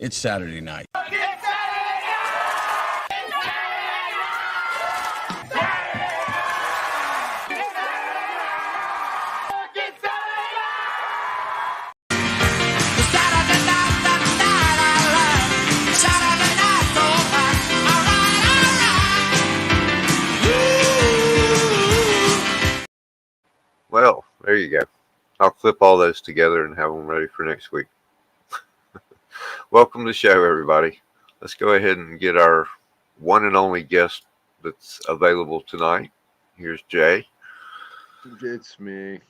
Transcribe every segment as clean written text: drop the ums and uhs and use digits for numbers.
It's Saturday night. Well, there you go. I'll clip all those together and have them ready for next week. Welcome to the show, everybody. Let's go ahead and get our one and only guest that's available tonight. Here's Jay. It's me.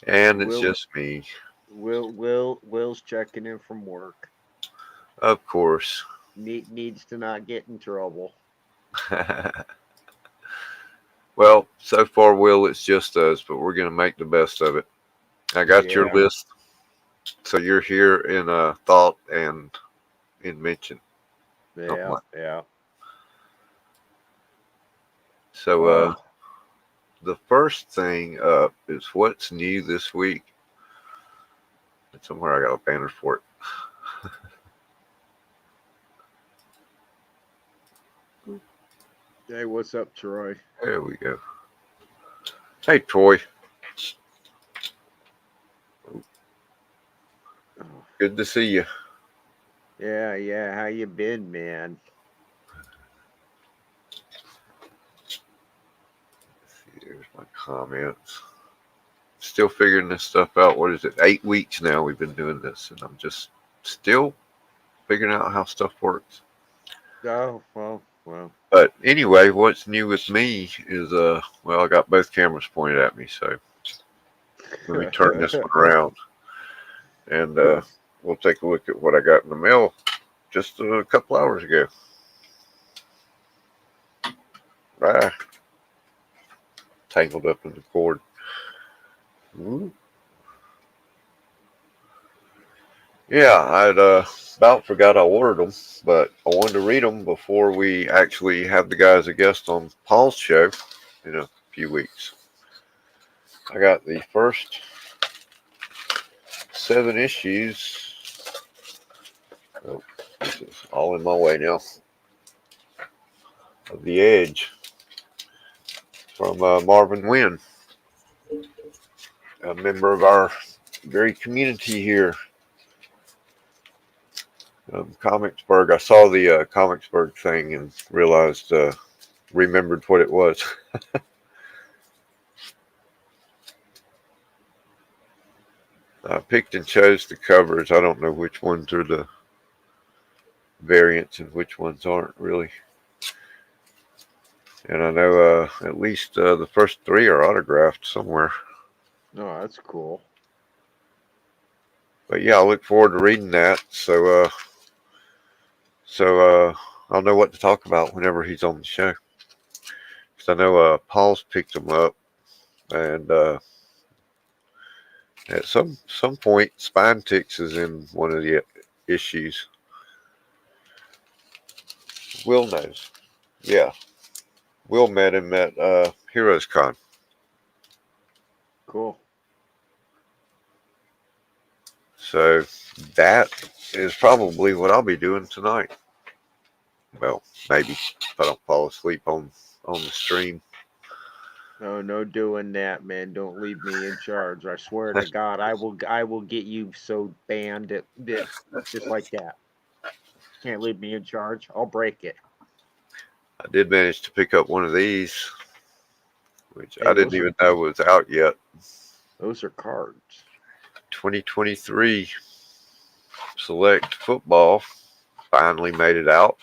And it's just me. Will's checking in from work. Of course. Needs to not get in trouble. Well, so far, Will, it's just us, but we're going to make the best of it. I got your list. So you're here in thought and in mention. Yeah. So the first thing up is what's new this week. Somewhere I got a banner for it. Hey, what's up, Troy? There we go. Hey, Troy. Good to see you. Yeah. How you been, man? Here's my comments. Still figuring this stuff out. What is it? 8 weeks now we've been doing this, and I'm just still figuring out how stuff works. Oh, well. But anyway, what's new with me is I got both cameras pointed at me, so let me turn this one around, and we'll take a look at what I got in the mail just a couple hours ago. Tangled up in the cord. Yeah, I'd about forgot I ordered them, but I wanted to read them before we actually have the guy as a guest on Paul's show in a few weeks. I got the first 7 issues. Oh, this is all in my way now. Of The Edge from Marvin Wynn, a member of our very community here. Comicsburg. I saw the Comicsburg thing and realized, remembered what it was. I picked and chose the covers. I don't know which ones are the variants and which ones aren't really. And I know at least the first 3 are autographed somewhere. No, that's cool. But yeah, I look forward to reading that. So I'll know what to talk about whenever he's on the show. Because I know Paul's picked them up, and at some point, Spine Ticks is in one of the issues. Will knows. Yeah. Will met him at Heroes Con. Cool. So that is probably what I'll be doing tonight. Well, maybe if I don't fall asleep on the stream. No doing that, man. Don't leave me in charge. I swear to God, I will get you so banned that just like that. Can't leave me in charge. I'll break it. I did manage to pick up one of these, which I didn't even know was out yet. Those are cards. 2023 Select Football finally made it out.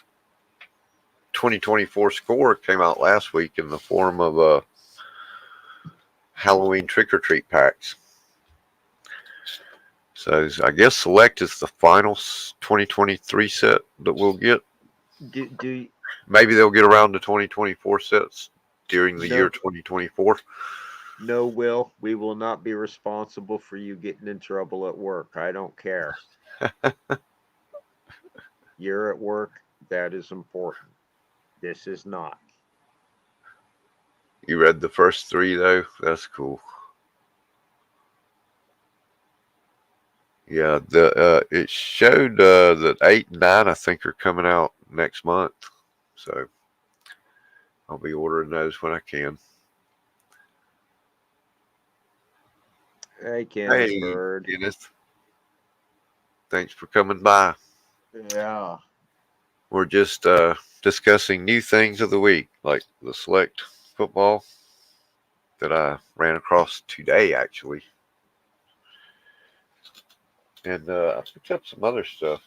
2024 Score came out last week in the form of Halloween trick-or-treat packs. So I guess Select is the final 2023 set that we'll get. Maybe they'll get around to 2024 sets during the year 2024. No, Will, we will not be responsible for you getting in trouble at work. I don't care. You're at work. That is important. This is not. You read the first 3, though? That's cool. Yeah, the it showed that 8 and 9 I think are coming out next month. So I'll be ordering those when I can. Hey, Kenneth Hey, Bird. Kenneth, thanks for coming by. Yeah. We're just discussing new things of the week, like the select football that I ran across today, actually. And I picked up some other stuff.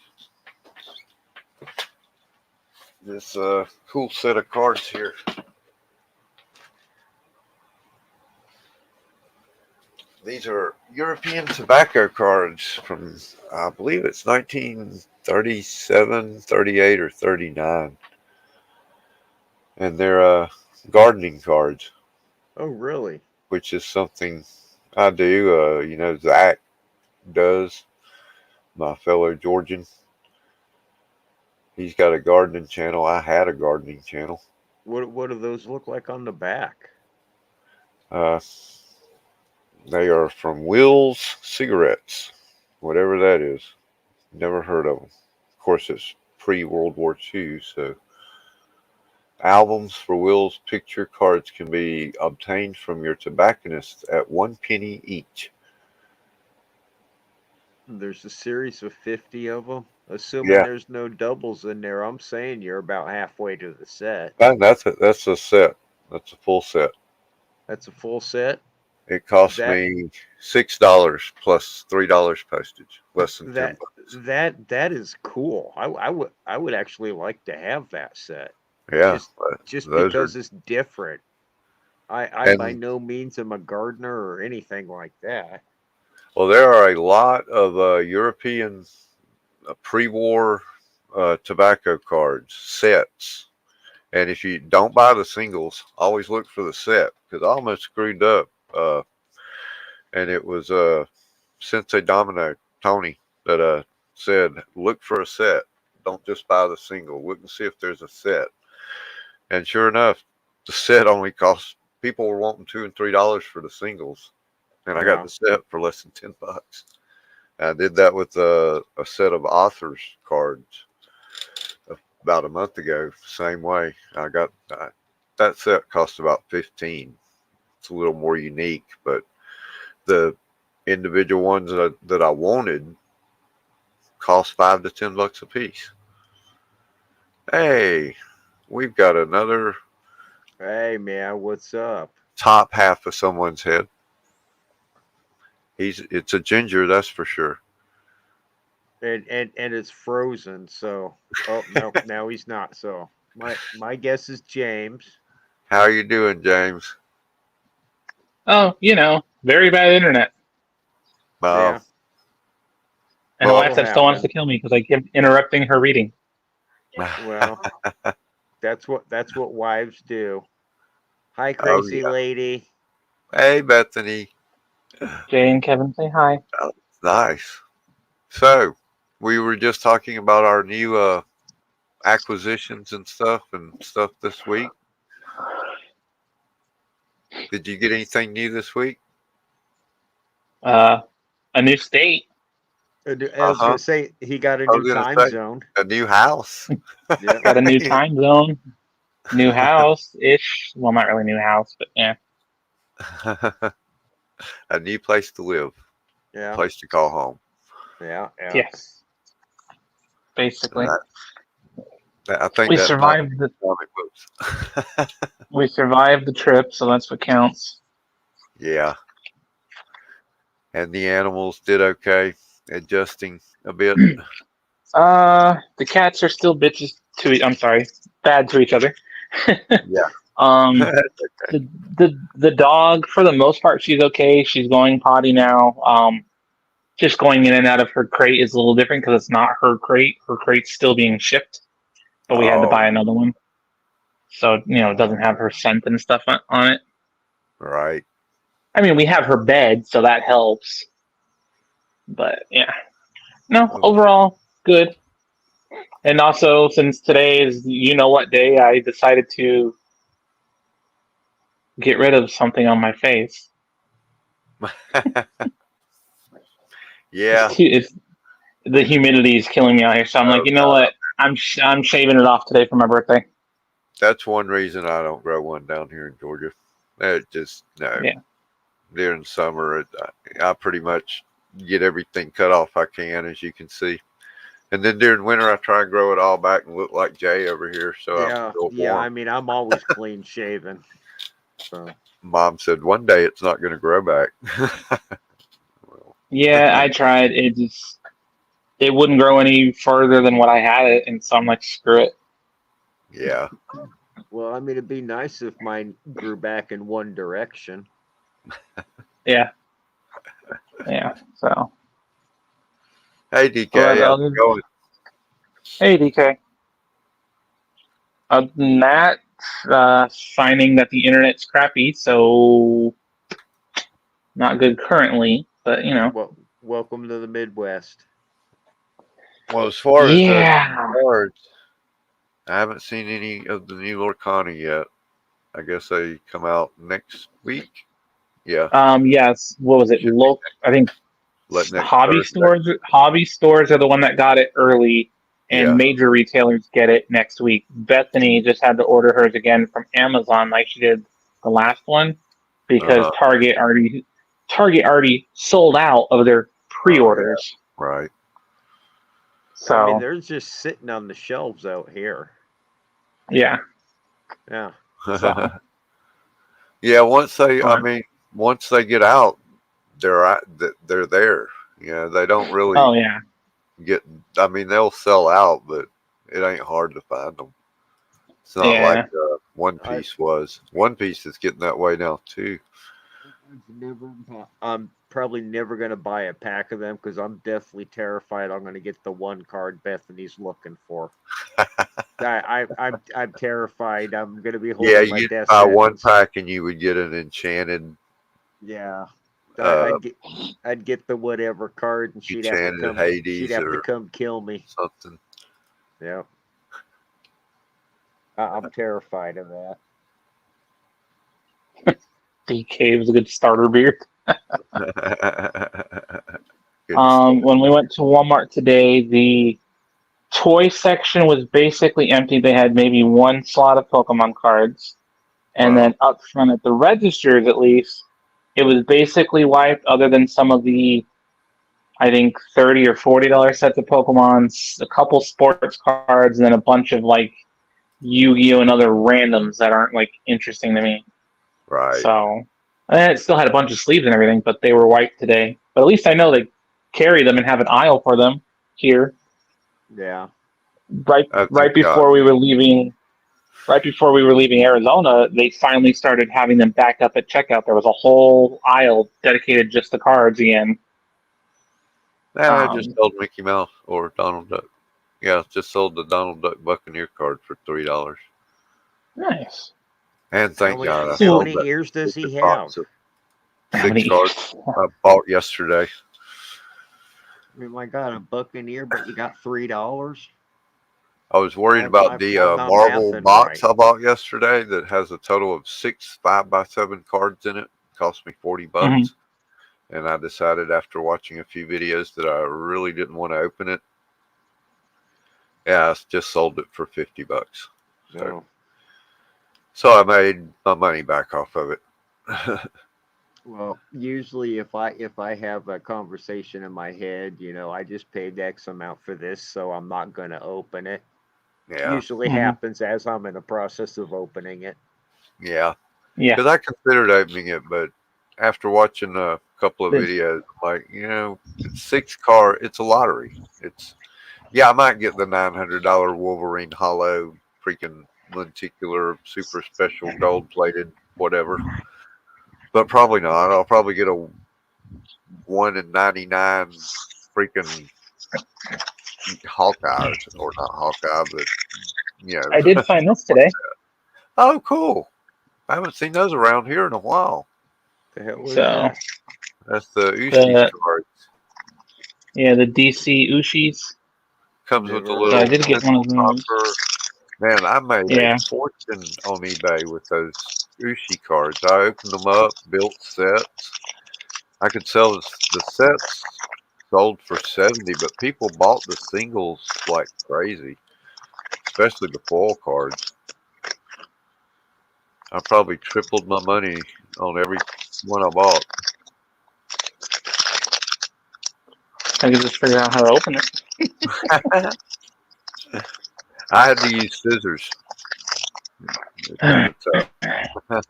This cool set of cards here. These are European tobacco cards from, I believe it's 1937, 38, or 39. And they're gardening cards, Oh, really? which is something I do. Zach does, my fellow Georgian. He's got a gardening channel. I had a gardening channel. What do those look like on the back? Uh, they are from Will's Cigarettes, whatever that is. Never heard of them. Of course, it's pre-World War II, so albums for Will's picture cards can be obtained from your tobacconist at 1 penny each. There's a series of 50 of them. Assuming Yeah, there's no doubles in there, I'm saying you're about halfway to the set. that's a set. That's a full set. That's a full set. It cost That me $6 plus $3 postage, less than that 10 bucks. that is cool. I would actually like to have that set. Yeah, Just just those are because it's different. I by and no means am a gardener or anything like that. well, there are a lot of European pre-war tobacco cards sets, and if you don't buy the singles, always look for the set because I almost screwed up. And it was Sensei Domino Tony that said, "Look for a set. Don't just buy the single. Look and see if there's a set." And sure enough, the set only cost. People were wanting $2 and $3 for the singles, and I got Yeah. the set for less than 10 bucks. I did that with a set of authors cards about a month ago. Same way. I got that set cost about 15. It's a little more unique, but the individual ones that I wanted cost $5 to $10 a piece. Hey, we've got another Hey man, what's up? top half of someone's head. It's a ginger, that's for sure. And it's frozen, so oh no, now he's not. So my guess is James. How you doing, James? Oh, very bad internet. Well, Yeah, And my well, wife that'll that still wants happen. to kill me because I keep interrupting her reading. Well, that's what wives do. Hi, oh crazy yeah. lady. Hey, Bethany. Jay and Kevin say hi. Oh, nice. So, we were just talking about our new acquisitions and stuff this week. Did you get anything new this week? Uh, a new state. I Uh was huh. gonna say he got a I new was gonna time say zone. a new house. Yep. Got a new time zone, new house ish. Well, not really new house, but yeah. A new place to live, Yeah. place to call home. Yeah. Yeah. Yes, basically. Uh, I think We that might survived the be comic books. we survived the trip, so that's what counts. Yeah, and the animals did okay, adjusting a bit. The cats are still bitches to I'm sorry, bad to each other. Yeah. um, the dog for the most part she's okay. She's going potty now. Just going in and out of her crate is a little different because it's not her crate. Her crate's still being shipped, but we had to buy Oh, another one. So, it doesn't have her scent and stuff on it. right. I mean, we have her bed, so that helps. But yeah. No, overall, good. And also, since today is what day, I decided to get rid of something on my face. Yeah, It's the humidity is killing me out here. So I'm like, oh you know god, what? I'm shaving it off today for my birthday. that's one reason I don't grow one down here in Georgia. It just no. Yeah. During summer, I pretty much get everything cut off I can, as you can see. And then during winter, I try and grow it all back and look like Jay over here, so I'm Yeah, still yeah. warm. I mean, I'm always clean shaven. So Mom said one day it's not going to grow back. Well, Yeah, I tried. It wouldn't grow any further than what I had it, and so I'm like, screw it. yeah. well, I mean, it'd be nice if mine grew back in one direction. Yeah, yeah. So, Hey DK, but how's it going? hey DK. Other than that, finding that the internet's crappy, so not good currently. But Well, welcome to the Midwest. Well, as far as the yeah. cards, I haven't seen any of the new Lorcana yet. I guess they come out next week. Yeah, Yes. What was it? should be I think next Thursday. Hobby stores are the one that got it early, and Yeah. major retailers get it next week. Bethany just had to order hers again from Amazon, like she did the last one, because Uh-huh. Target already sold out of their Oh yeah. pre-orders. Right. I mean, So they're just sitting on the shelves out here. yeah. Yeah. So Yeah. Once they, I but- mean, once they get out, they're there. Yeah. They don't really oh yeah. get. I mean, they'll sell out, but it ain't hard to find them. It's not like Yeah. One I- Piece was. One Piece is getting that way now too. I'm probably never gonna buy a pack of them because I'm definitely terrified I'm gonna get the one card Bethany's looking for. I'm terrified. I'm gonna be holding Yeah, my you'd death buy one sentence. pack and you would get an enchanted, Yeah. uh, I'd get the whatever card and she'd have to enchanted come Hades or come kill me. something. Yeah. I'm terrified of that. DK was a good starter beer. Good stuff. When we went to Walmart today, the toy section was basically empty. They had maybe one slot of Pokemon cards. And Wow. then up front at the registers, at least, it was basically wiped, other than some of the, I think, $30 or $40 sets of Pokemons, a couple sports cards, and then a bunch of like Yu-Gi-Oh! And other randoms that aren't like interesting to me. Right. So, and it still had a bunch of sleeves and everything, but they were wiped today. But at least I know they carry them and have an aisle for them here. Yeah. Right, That's right a god. before we were leaving. Right before we were leaving Arizona, they finally started having them back up at checkout. There was a whole aisle dedicated just to cards again. Nah, I just sold Mickey Mouse or Donald Duck. Yeah, just sold the Donald Duck Buccaneer card for $3. Nice. And thank God I How sold many that ears does he stupid have? box of How 6 many- cards I bought yesterday. I mean, my God, a Buccaneer, but you got $3. I was worried about the I'm not Marvel mathing box right. I bought yesterday that has a total of 6 5x7 cards in it. Cost me $40. Mhm. And I decided after watching a few videos that I really didn't want to open it. Yeah, I just sold it for $50. No. So I made my money back off of it. Well, usually if I have a conversation in my head, I just paid X amount for this, so I'm not gonna open it. Yeah, Usually Mhm. happens as I'm in the process of opening it. yeah. Yeah. Because I considered opening it, but after watching a couple of This- videos, I'm like, it's 6 card. It's a lottery. Yeah, I might get the $900 Wolverine Hollow freaking lenticular super special gold plated whatever, but probably not. I'll probably get a 1 in 99 freaking Hawkeye, or not Hawkeye, but I did find this today. Oh, cool! I haven't seen those around here in a while. The hell was So that? That's the Ushi cards. yeah, the DC Ushis. Comes with a Never little I did get one of pistol those. topper. Man, I made Yeah. a fortune on eBay with those Ushi cards. I opened them up, built sets. I could sell the sets sold for 70, but people bought the singles like crazy, especially the foil cards. I probably tripled my money on every one I bought. I could just figure out how to open it. I had to use scissors. It's kind of tough.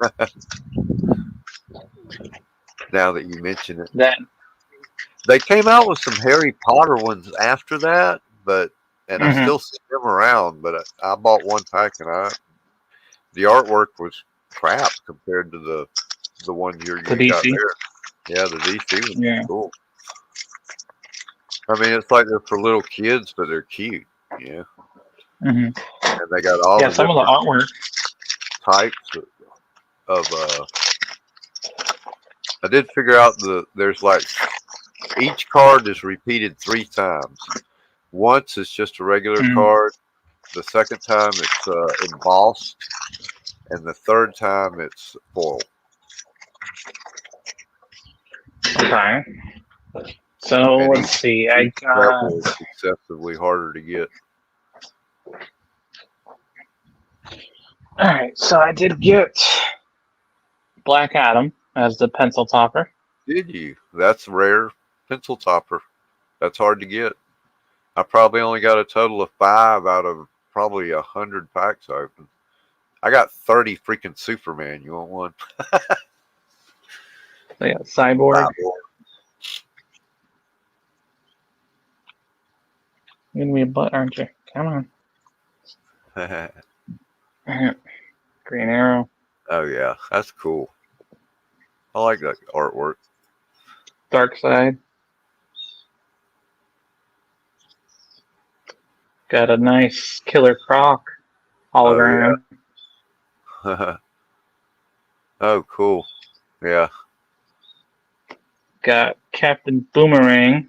Now that you mention it, That they came out with some Harry Potter ones after that, and I Mhm. still see them around. But I bought one pack, and the artwork was crap compared to the one you got DC. there. Yeah, the DC one's Yeah. cool. I mean, it's like they're for little kids, but they're cute. Yeah, hmm and they got all Yeah, the some of the different artwork. types of. I did figure out there's like each card is repeated 3 times. Once it's just a regular Mhm. card. The second time it's embossed, and the third time it's foil. Okay. So And let's see. I each got. level is excessively harder to get. All right. So I did get Black Adam as the pencil topper. Did you? That's rare pencil topper. That's hard to get. I probably only got a total of 5 out of probably 100 packs open. I got 30 freaking Superman. You want one? So yeah, Cyborg. You're gonna be a butt, aren't you? Come on. Green Arrow. Oh yeah, that's cool. I like that artwork. Dark Side. Got a nice Killer Croc hologram. Oh yeah. Oh cool. Yeah. Got Captain Boomerang.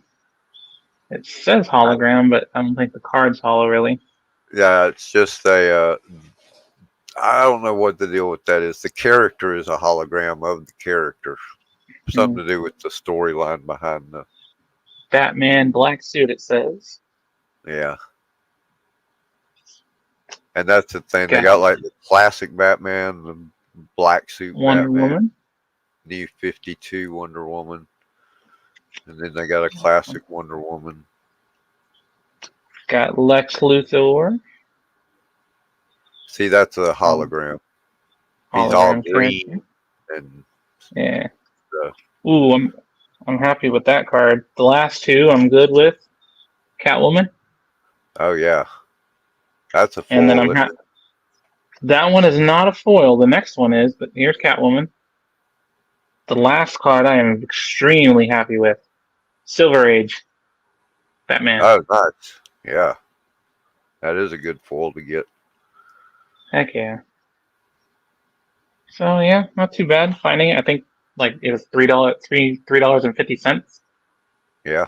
It says hologram, but I don't think the card's holo really. Yeah, it's just I don't know what the deal with that is. The character is a hologram of the character. Something to do with the storyline behind the. Batman black suit, it says. Yeah. And that's the thing. They got like the classic Batman, the black suit Wonder Batman, Woman. New 52 Wonder Woman. And then they got a classic Wonder Woman. Got Lex Luthor. See, that's a hologram. He's all green and yeah. Ooh, I'm happy with that card. The last 2 I'm good with. Catwoman. Oh yeah, that's a foil. And then that one is not a foil. The next one is, but here's Catwoman. The last card I am extremely happy with. Silver Age. Batman. Oh, nice. Yeah, that is a good foil to get. Heck yeah. So yeah, not too bad finding it. I think like it was $3.50. Yeah.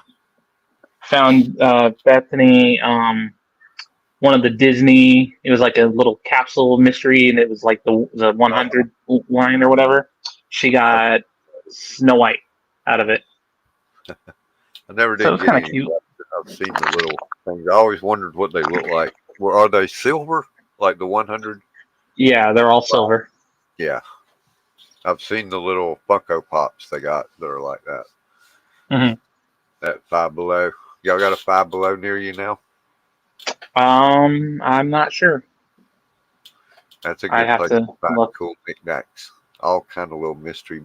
Found Bethany one of the Disney. It was like a little capsule mystery, and it was like the 100 line or whatever. She got Snow White out of it. I never did So it's get kind of any. cute. I've seen the little things. I always wondered what they look like. Are they silver, like the 100? Yeah, they're all silver. Yeah. I've seen the little Funko Pops they got that are like that. Mm-hmm. That Five Below. Y'all got a Five Below near you now? I'm not sure. That's a I good have place to find look. cool knickknacks. All kind of little mystery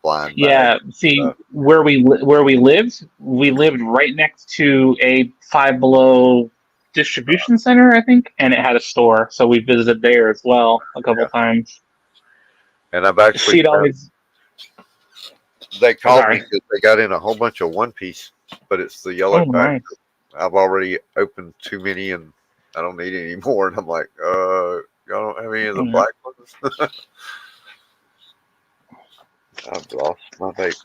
blind Yeah, bags. see where we lived right next to a Five Below distribution center, I think, and it had a store, so we visited there as well a couple times. And I've actually they called me because they got in a whole bunch of One Piece, but it's the yellow pack. Nice. I've already opened too many and I don't need any more. And I'm like, y'all don't have any of the black ones? I've lost my vape.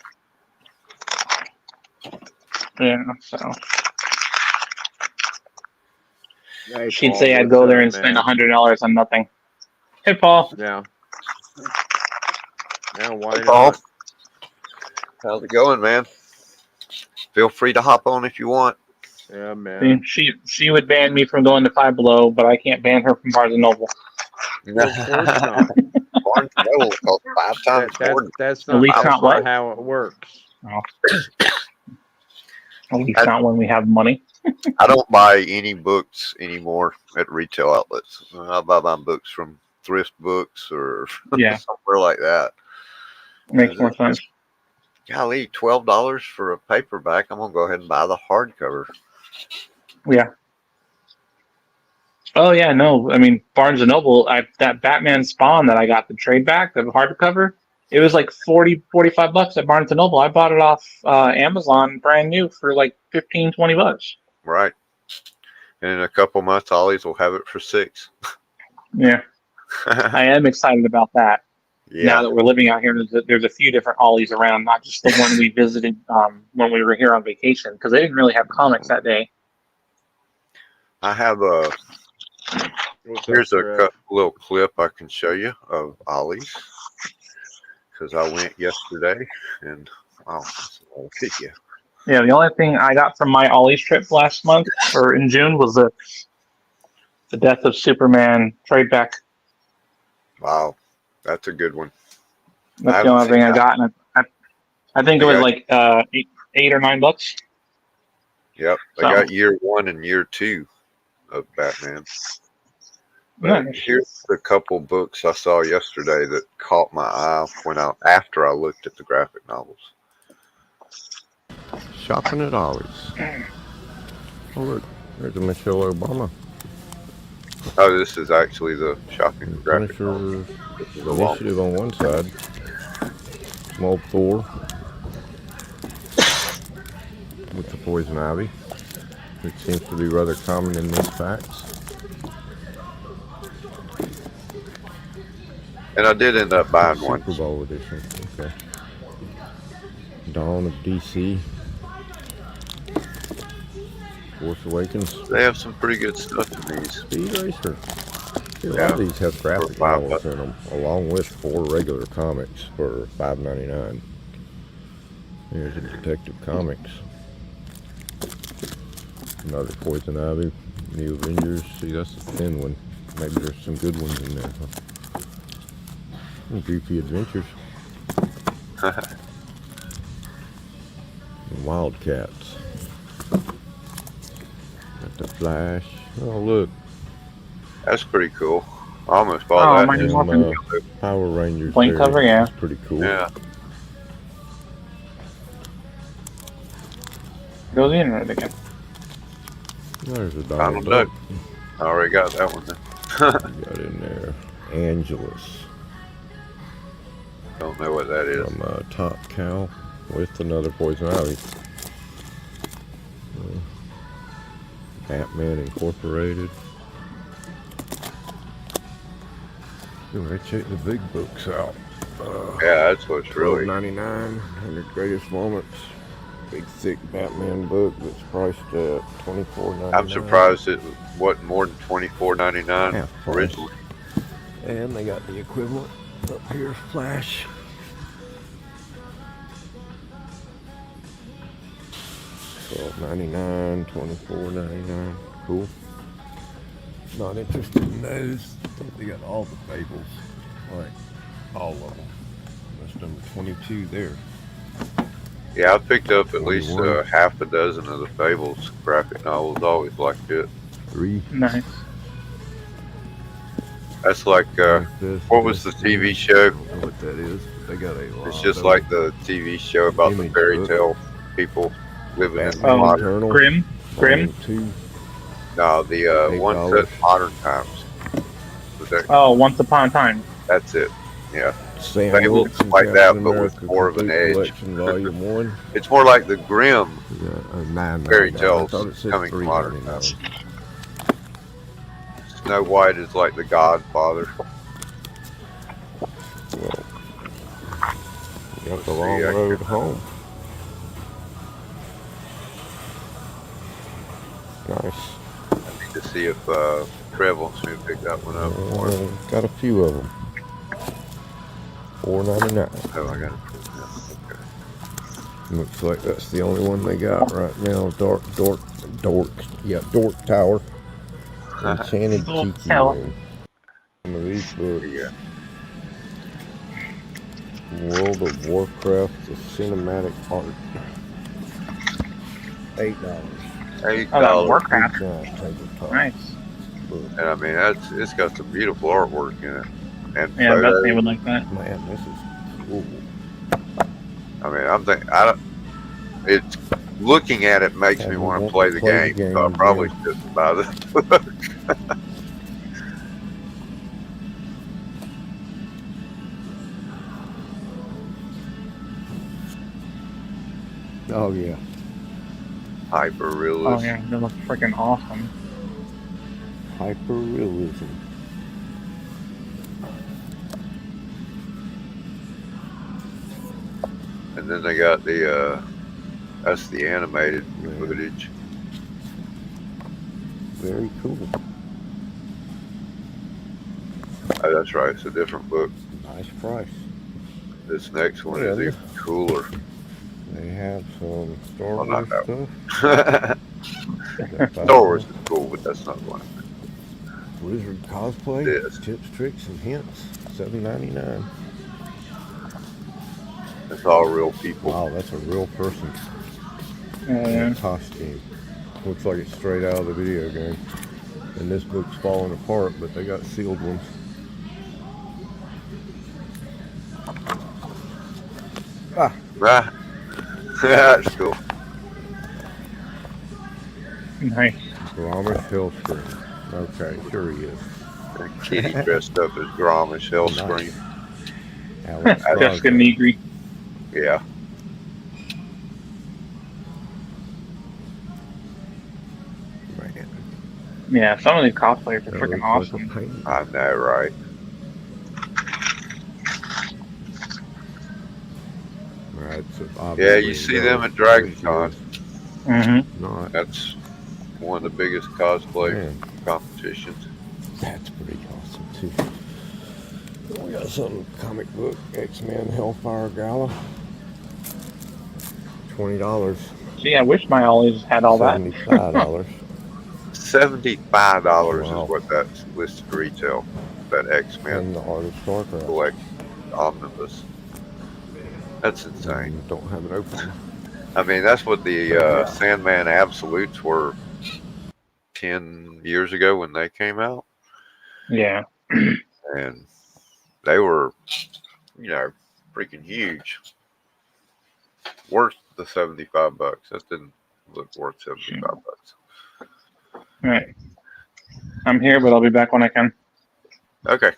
Yeah, so hey, she'd Paul, say I'd go there and spend $100 on nothing. Hey, Paul. Yeah. Yeah, why Paul. How's it going, man? feel free to hop on if you want. Yeah, I man. mean, she would ban me from going to Five Below, but I can't ban her from Barnes and Noble. Well, of course not. Barnes and Noble costs 5 times more. That's At least that's not what? not how it works. Oh. At least not when we have money. I don't buy any books anymore at retail outlets. I buy my books from thrift books or Yeah, somewhere like that. makes more sense. Golly, $12 for a paperback. I'm gonna go ahead and buy the hardcover. Yeah. Oh yeah, no. I mean, Barnes and Noble. That Batman Spawn that I got the trade back, the hardcover. It was like $45 at Barnes and Noble. I bought it off Amazon, brand new, for like $15-20. Right. And in a couple months, Ollie's will have it for $6. Yeah, I am excited about that. Yeah. Now that we're living out here, there's a few different Ollies around, not just the one we visited when we were here on vacation, because they didn't really have comics that day. I have a. Here's a little clip I can show you of Ollie's, because I went yesterday and that's a little video. Yeah, the only thing I got from my Ollie's trip last month or in June was the Death of Superman trade back. Wow, that's a good one. That's the only thing I got, and I think it was like $8 or $9. Yep, I got year 1 and year 2 of Batman. But Nice. here's a couple books I saw yesterday that caught my eye after I looked at the graphic novels. Shopping at Ollie's. Oh look, there's a Michelle Obama. Oh, this is actually the shopping graphic Punisher initiative on one side. Small Thor with the poison ivy, which seems to be rather common in these packs. And I did end up buying one. Super Bowl edition. Okay. Dawn of DC. Force Awakens. They have some pretty good stuff in these. Speed Racer. See, a lot of these have graphic novels in them, along with 4 regular comics for $5.99. Here's a Detective Comics. Another Poison Ivy. New Avengers. See, that's the thin one. Maybe there's some good ones in there. Huh? Goofy Adventures. And Wildcats. Got the Flash. Oh, look. That's pretty cool. I almost bought that. And, Power Rangers. Blank cover, yeah. That's pretty cool. Yeah. Go to the internet again. There's a Donald Duck. Duck. I already got that one then. Got in there. Angelus. Don't know what that is. From Top Cow with another Poison Ivy. Batman Incorporated. Ooh, they check the big books out. Yeah, that's what's really. $12.99. 100 Greatest Moments. Big thick Batman book that's priced at $24.99. I'm surprised it wasn't more than $24.99 originally. And they got the equivalent up here, Flash. $12.99, $24.99. Cool. Not interested in those. I think they got all the Fables. Like, all of them. That's number 22 there. Yeah, I picked up at least 21. half a dozen of the Fables graphic novels. Always liked it. 3. Nice. That's like, what was the TV show? I don't know what that is. They got a lot. It's just like the TV show about the fairy tale people living in the modern. Grimm. 2. No, the one set modern times. Oh, Once Upon a Time. That's it. Yeah. Sam Fables Wilson, like that, Captain but with America more of an Complete edge. Collection, Volume 1. It's more like the Grimm $9.99. fairy I tales thought it said coming to modern $3.99. times. Snow White is like the Godfather. Well, you got the long road home. Nice. I need to see if Trev wants me to pick that one up. Got a few of them. $4.99. Oh, I got it. Looks like that's the only one they got right now. Dork Tower. Enchanted Oh, Tiki hell. Room. Some of these books. Yeah. World of Warcraft, the cinematic art. $8. $8. Oh, that And Warcraft. Giant tabletop Nice. book. I mean, it's got some beautiful artwork in it and Yeah, photos. Bethany would like that. Man, this is cool. I mean, I'm thinking, it's looking at it makes me want to play the game. So I probably shouldn't buy this book. Oh yeah. Hyper Oh realist. yeah, they look freaking awesome. Hyper realism. And then they got the that's the animated Yeah. footage. Very cool. Oh, that's right. It's a different book. Nice price. This next one Yeah, is even cooler. They have some Star Well, Wars not stuff. Star Wars is cool, but that's not one. Wizard cosplay. Yes. Tips, tricks, and hints. $7.99. It's all real people. Wow, that's a real person in Yeah. a costume. Looks like it's straight out of the video game. And this book's falling apart, but they got sealed ones. Right? That's cool. Nice. Grommish Hellscream. Okay, sure he is. That kitty dressed up as Gromish Hellscream. Alex Jessica Rosner. Negri. Yeah. Man, Yeah, some of these cosplayers are that freaking looks awesome. like a painting. I know, right? Right, so Yeah, obviously you see no, them at Dragon Con. Mm-hmm. Not. That's one of the biggest cosplay Man, competitions. that's pretty awesome too. We got some comic book X-Men Hellfire Gala. $20. Gee, I wish my Ollies had all that. $75. $75 Wow. is what that's listed retail. That X-Men And the Art of Starcraft. collection omnibus. That's insane. Don't have it open. I mean, that's what the Sandman Absolutes were 10 years ago when they came out. Yeah. And they were, freaking huge. Worth the $75. That didn't look worth $75. All right. I'm here, but I'll be back when I can. Okay.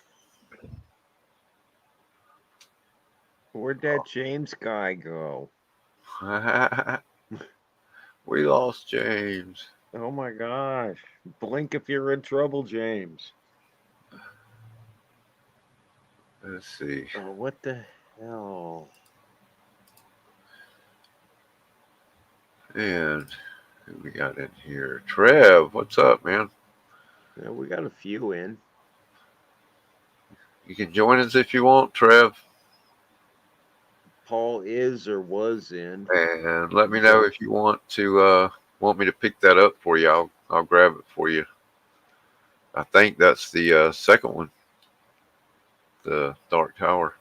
Where'd that James guy go? We lost James. Oh my gosh. Blink if you're in trouble, James. Let's see. Oh, what the hell? And who we got in here? Trev, what's up, man? Yeah, we got a few in. You can join us if you want, Trev. Paul is or was in. And let me know if you want me to pick that up for you. I'll grab it for you. I think that's the second one, the Dark Tower.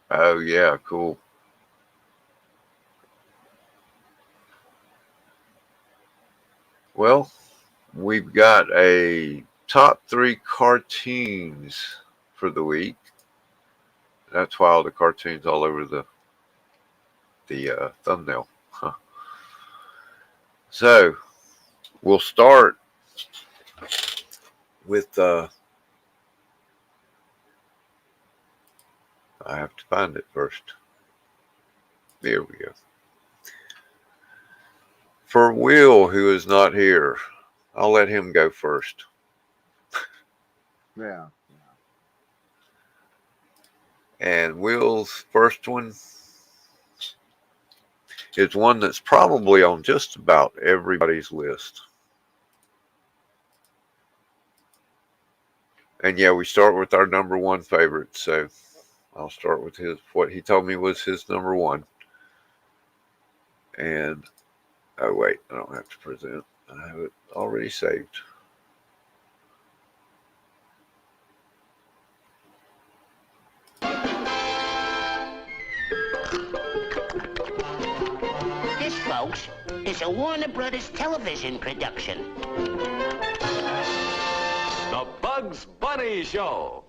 Oh yeah, cool. Well, we've got a top 3 cartoons for the week. That's why all the cartoons all over the thumbnail. Huh. So we'll start with I have to find it first. There we go. For Will, who is not here, I'll let him go first. Yeah. And Will's first one is one that's probably on just about everybody's list. And yeah, we start with our number one favorite. So I'll start with what he told me was his number one. And oh wait, I don't have to present. I have it already saved. This, folks, is a Warner Brothers television production. The Bugs Bunny Show.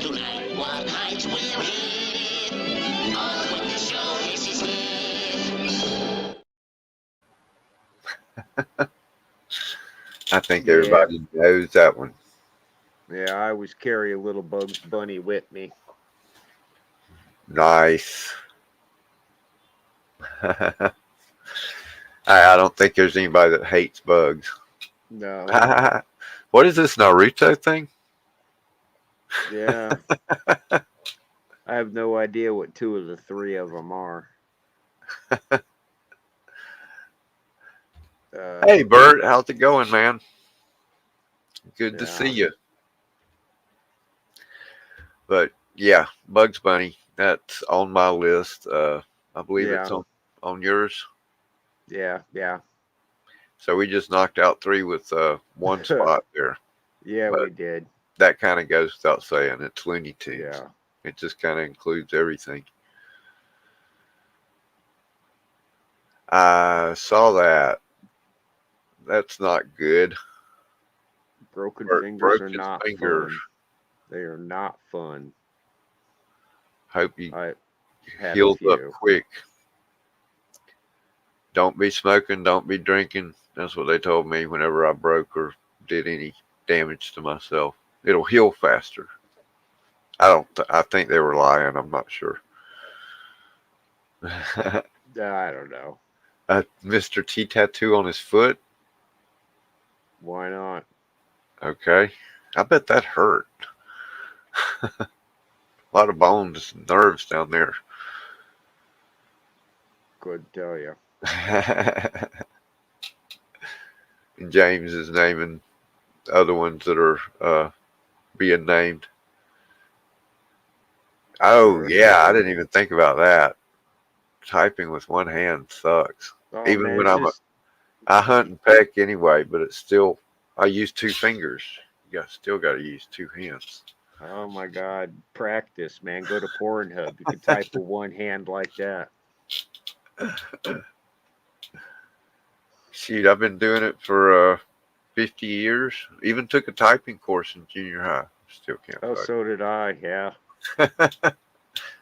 Tonight, what heights we'll hit. On with the show, this is it. I think Yeah. everybody knows that one. Yeah, I always carry a little Bugs Bunny with me. Nice. I don't think there's anybody that hates bugs. No. What is this Naruto thing? Yeah. I have no idea what two of the three of them are. Hey, Bert, how's it going, man? Good to Yeah. see you. But yeah, Bugs Bunny, that's on my list. I believe it's Yeah. on yours. Yeah, yeah. So we just knocked out 3 with one spot there. Yeah, But we did. that kind of goes without saying. It's Looney Tunes. Yeah. It just kind of includes everything. I saw that. That's not good. Broken Bert fingers broke are his not fingers. fun. They are not fun. Hope you I had a healed up few. quick. Don't be smoking. Don't be drinking. That's what they told me whenever I broke or did any damage to myself. It'll heal faster. I think they were lying. I'm not sure. I don't know. Mr. T tattoo on his foot. Why not? Okay. I bet that hurt. A lot of bones and nerves down there. Couldn't tell you. And James is naming other ones that are being named. Oh, yeah. I didn't even think about that. Typing with one hand sucks. Oh, Even man, when it's I hunt and peck anyway, but it's still, I use 2 fingers. You still got to use 2 hands. oh my God. Practice, man. Go to Pornhub. You can type with one hand like that. Shoot, I've been doing it for 50 years. Even took a typing course in junior high. Still can't Oh, type. so did I. Yeah.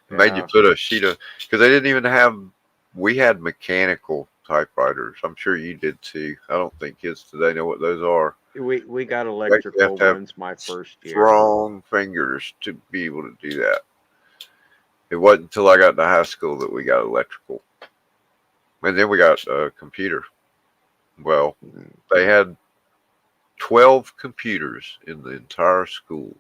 Made you Yeah. put a sheet of, because they didn't even have, we had mechanical typewriters. I'm sure you did too. I don't think kids today know what those are. We got You electrical have to have ones my first year. strong fingers to be able to do that. It wasn't until I got to high school that we got electrical. And then we got a computer. Well, they had 12 computers in the entire school.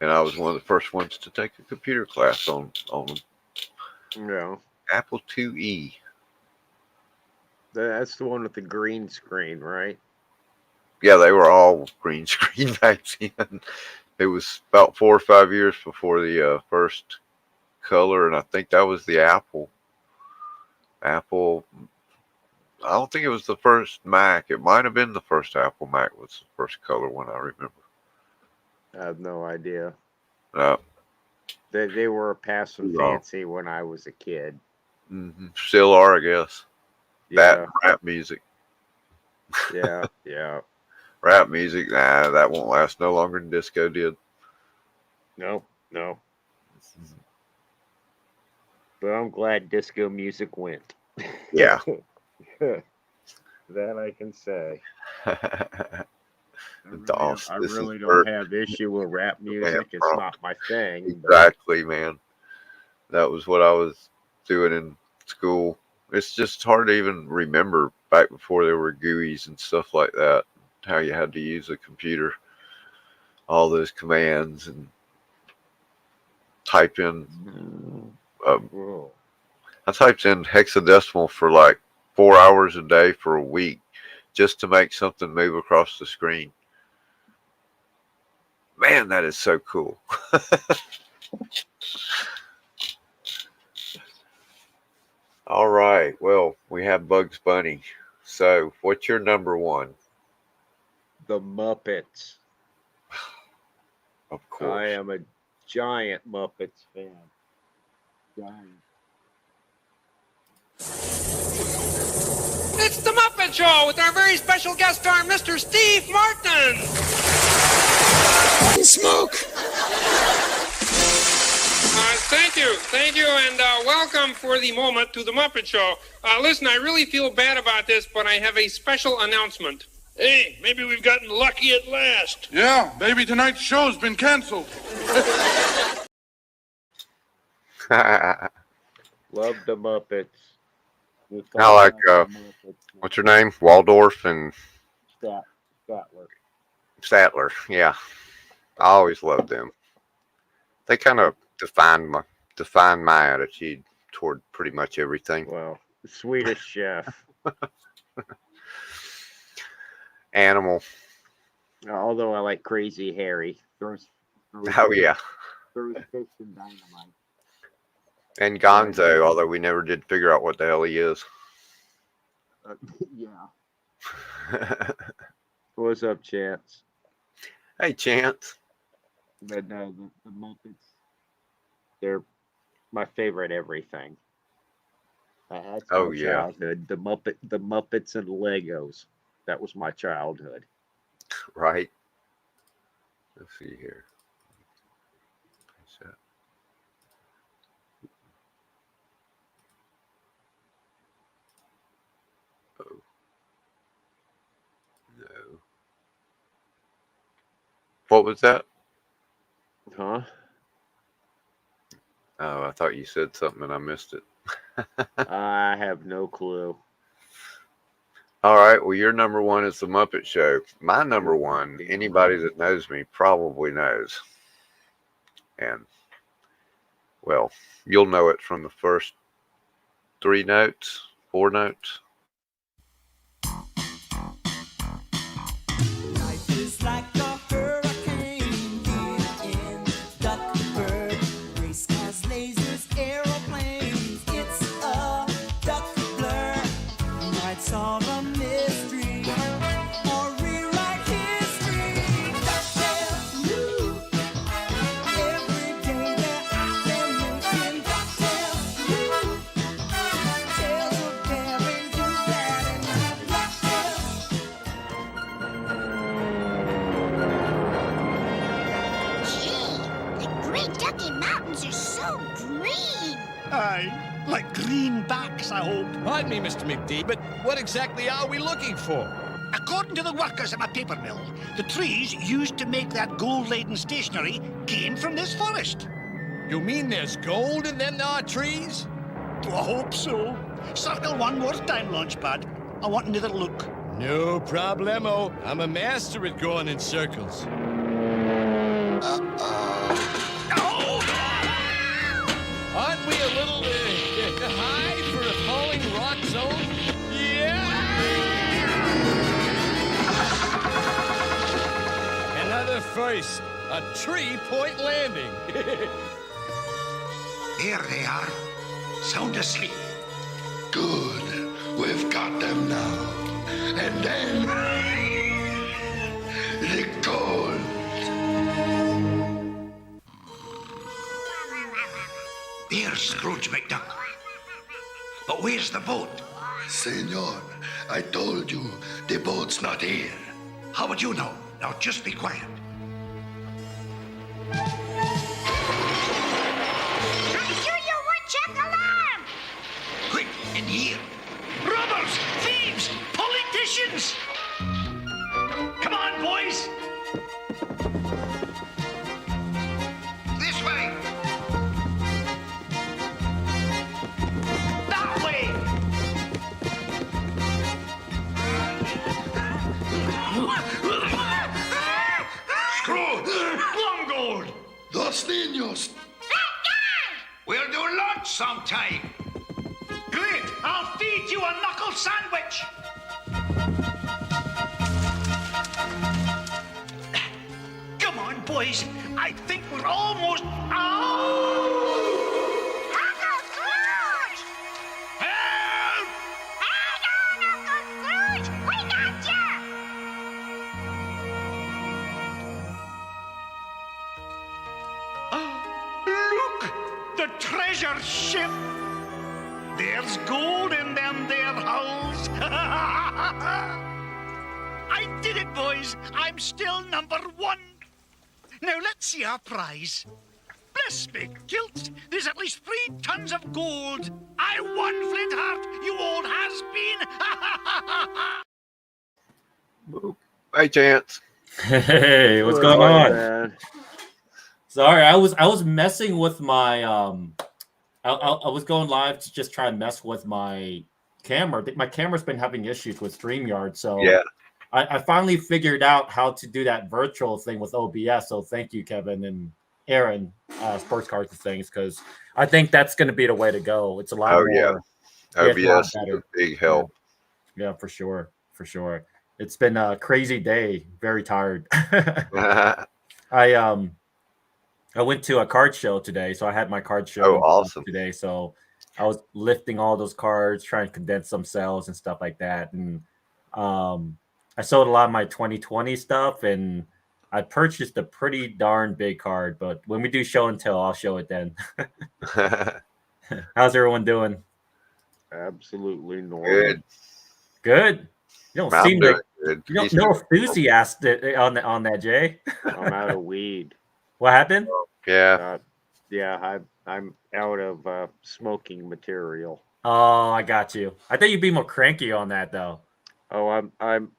And I was one of the first ones to take a computer class on them. Yeah. Apple IIe. That's the one with the green screen, right? Yeah, they were all green screen back then. It was about 4 or 5 years before the first color, and I think that was the Apple. I don't think it was the first Mac. It might have been the first Apple Mac was the first color one, I remember. I have no idea. Uh, They were passing Wrong. fancy when I was a kid. Still are, I guess. That Yeah. and rap music. Yeah. Yeah. Rap music, nah, that won't last no longer than disco did. No. No. But I'm glad disco music went. Yeah. That I can say. Doss, I this is really don't Bert. have issue with rap music. It's bro. not my thing. But Exactly, man. That was what I was doing in school. It's just hard to even remember back before there were GUIs and stuff like that, how you had to use a computer, all those commands and type in. whoa. I typed in hexadecimal for like 4 hours a day for a week just to make something move across the screen. Man, that is so cool. All right. Well, we have Bugs Bunny. So, what's your number one? The Muppets. Of course. I am a giant Muppets fan. Giant. It's the Muppet Show with our very special guest star, Mr. Steve Martin. Smoke. Thank you, and welcome for the moment to the Muppet Show. Listen, I really feel bad about this, but I have a special announcement. Hey, maybe we've gotten lucky at last. Yeah, maybe tonight's show's been canceled. Love the Muppets. I like, what's her name? Waldorf and Statler. Statler. Yeah. I always loved them. They kind of defined my attitude toward pretty much everything. Well, the Swedish Chef. Animal. Although I like Crazy Harry. Throws Oh, yeah. Throws fish and dynamite. And Gonzo, although we never did figure out what the hell he is. Yeah. What's up, Chance? Hey, Chance. But no, the Muppets, they're my favorite everything. That's my childhood. The Muppets and Legos. That was my childhood. Right. Let's see here. Oh. No. What was that? Huh? Oh, I thought you said something and I missed it. I have no clue. All right. Well, your number one is The Muppet Show. My number one, anybody that knows me probably knows. And, well, you'll know it from the first 4 notes. Life is like a hurricane in Duckburg. Race cars, lasers, aeroplanes. It's a duck blur. Might solve a mystery or rewrite history. DuckTales, woo. Every day there are them making DuckTales, woo. Tales of daring, do that, and DuckTales. Gee, the Great Ducky Mountains are so green. Aye, like greenbacks, I hope. Pardon me, Mr. McD, but what exactly are we looking for? According to the workers at my paper mill, the trees used to make that gold-laden stationery came from this forest. You mean there's gold in them there trees? I hope so. Circle one more time, Launchpad. I want another look. No problemo. I'm a master at going in circles. Aren't we a little high for a falling rock zone? Yeah! Another first. A 3-point landing. There they are. Sound asleep. Good. We've got them now. And then the gold. There's Scrooge McDuck. But where's the boat? Senor, I told you the boat's not here. How would you know? Now just be quiet. I hear your woodchuck alarm. Quick, in here. Robbers, thieves, politicians. Come on, boys. This way. That way. Scrooge! Long gold. Dos niños! We'll do lunch sometime. Great, I'll feed eat you a knuckle sandwich. Come on, boys. I think we're almost. Oh! Uncle Scrooge! Help! Hang on, Uncle Scrooge! We got ya! Look! The treasure ship! There's gold in them there hulls. I did it, boys. I'm still number one. Now let's see our prize. Bless me, kilts. There's at least 3 tons of gold. I won, Flintheart, you old has-been. Hey, Chance. Hey, what's going on? Man? Sorry, I was messing with my I was going live to just try and mess with my camera. My camera's been having issues with StreamYard, so yeah. I finally figured out how to do that virtual thing with OBS. So thank you, Kevin and Aaron, Sports Cards and things, because I think that's going to be the way to go. It's a lot more. Yeah. OBS is a big help. Yeah, for sure. For sure. It's been a crazy day. Very tired. I went to a card show today, so I had my card show awesome. today. So I was lifting all those cards, trying to condense some sales and stuff like that. And I sold a lot of my 2020 stuff, and I purchased a pretty darn big card. But when we do show and tell, I'll show it then. How's everyone doing? Absolutely normal. Good. Good. You don't seem like no enthusiastic on that, Jay. I'm out of weed. What happened? Yeah. I'm out of smoking material. Oh, I got you. I thought you'd be more cranky on that though. Oh, I'm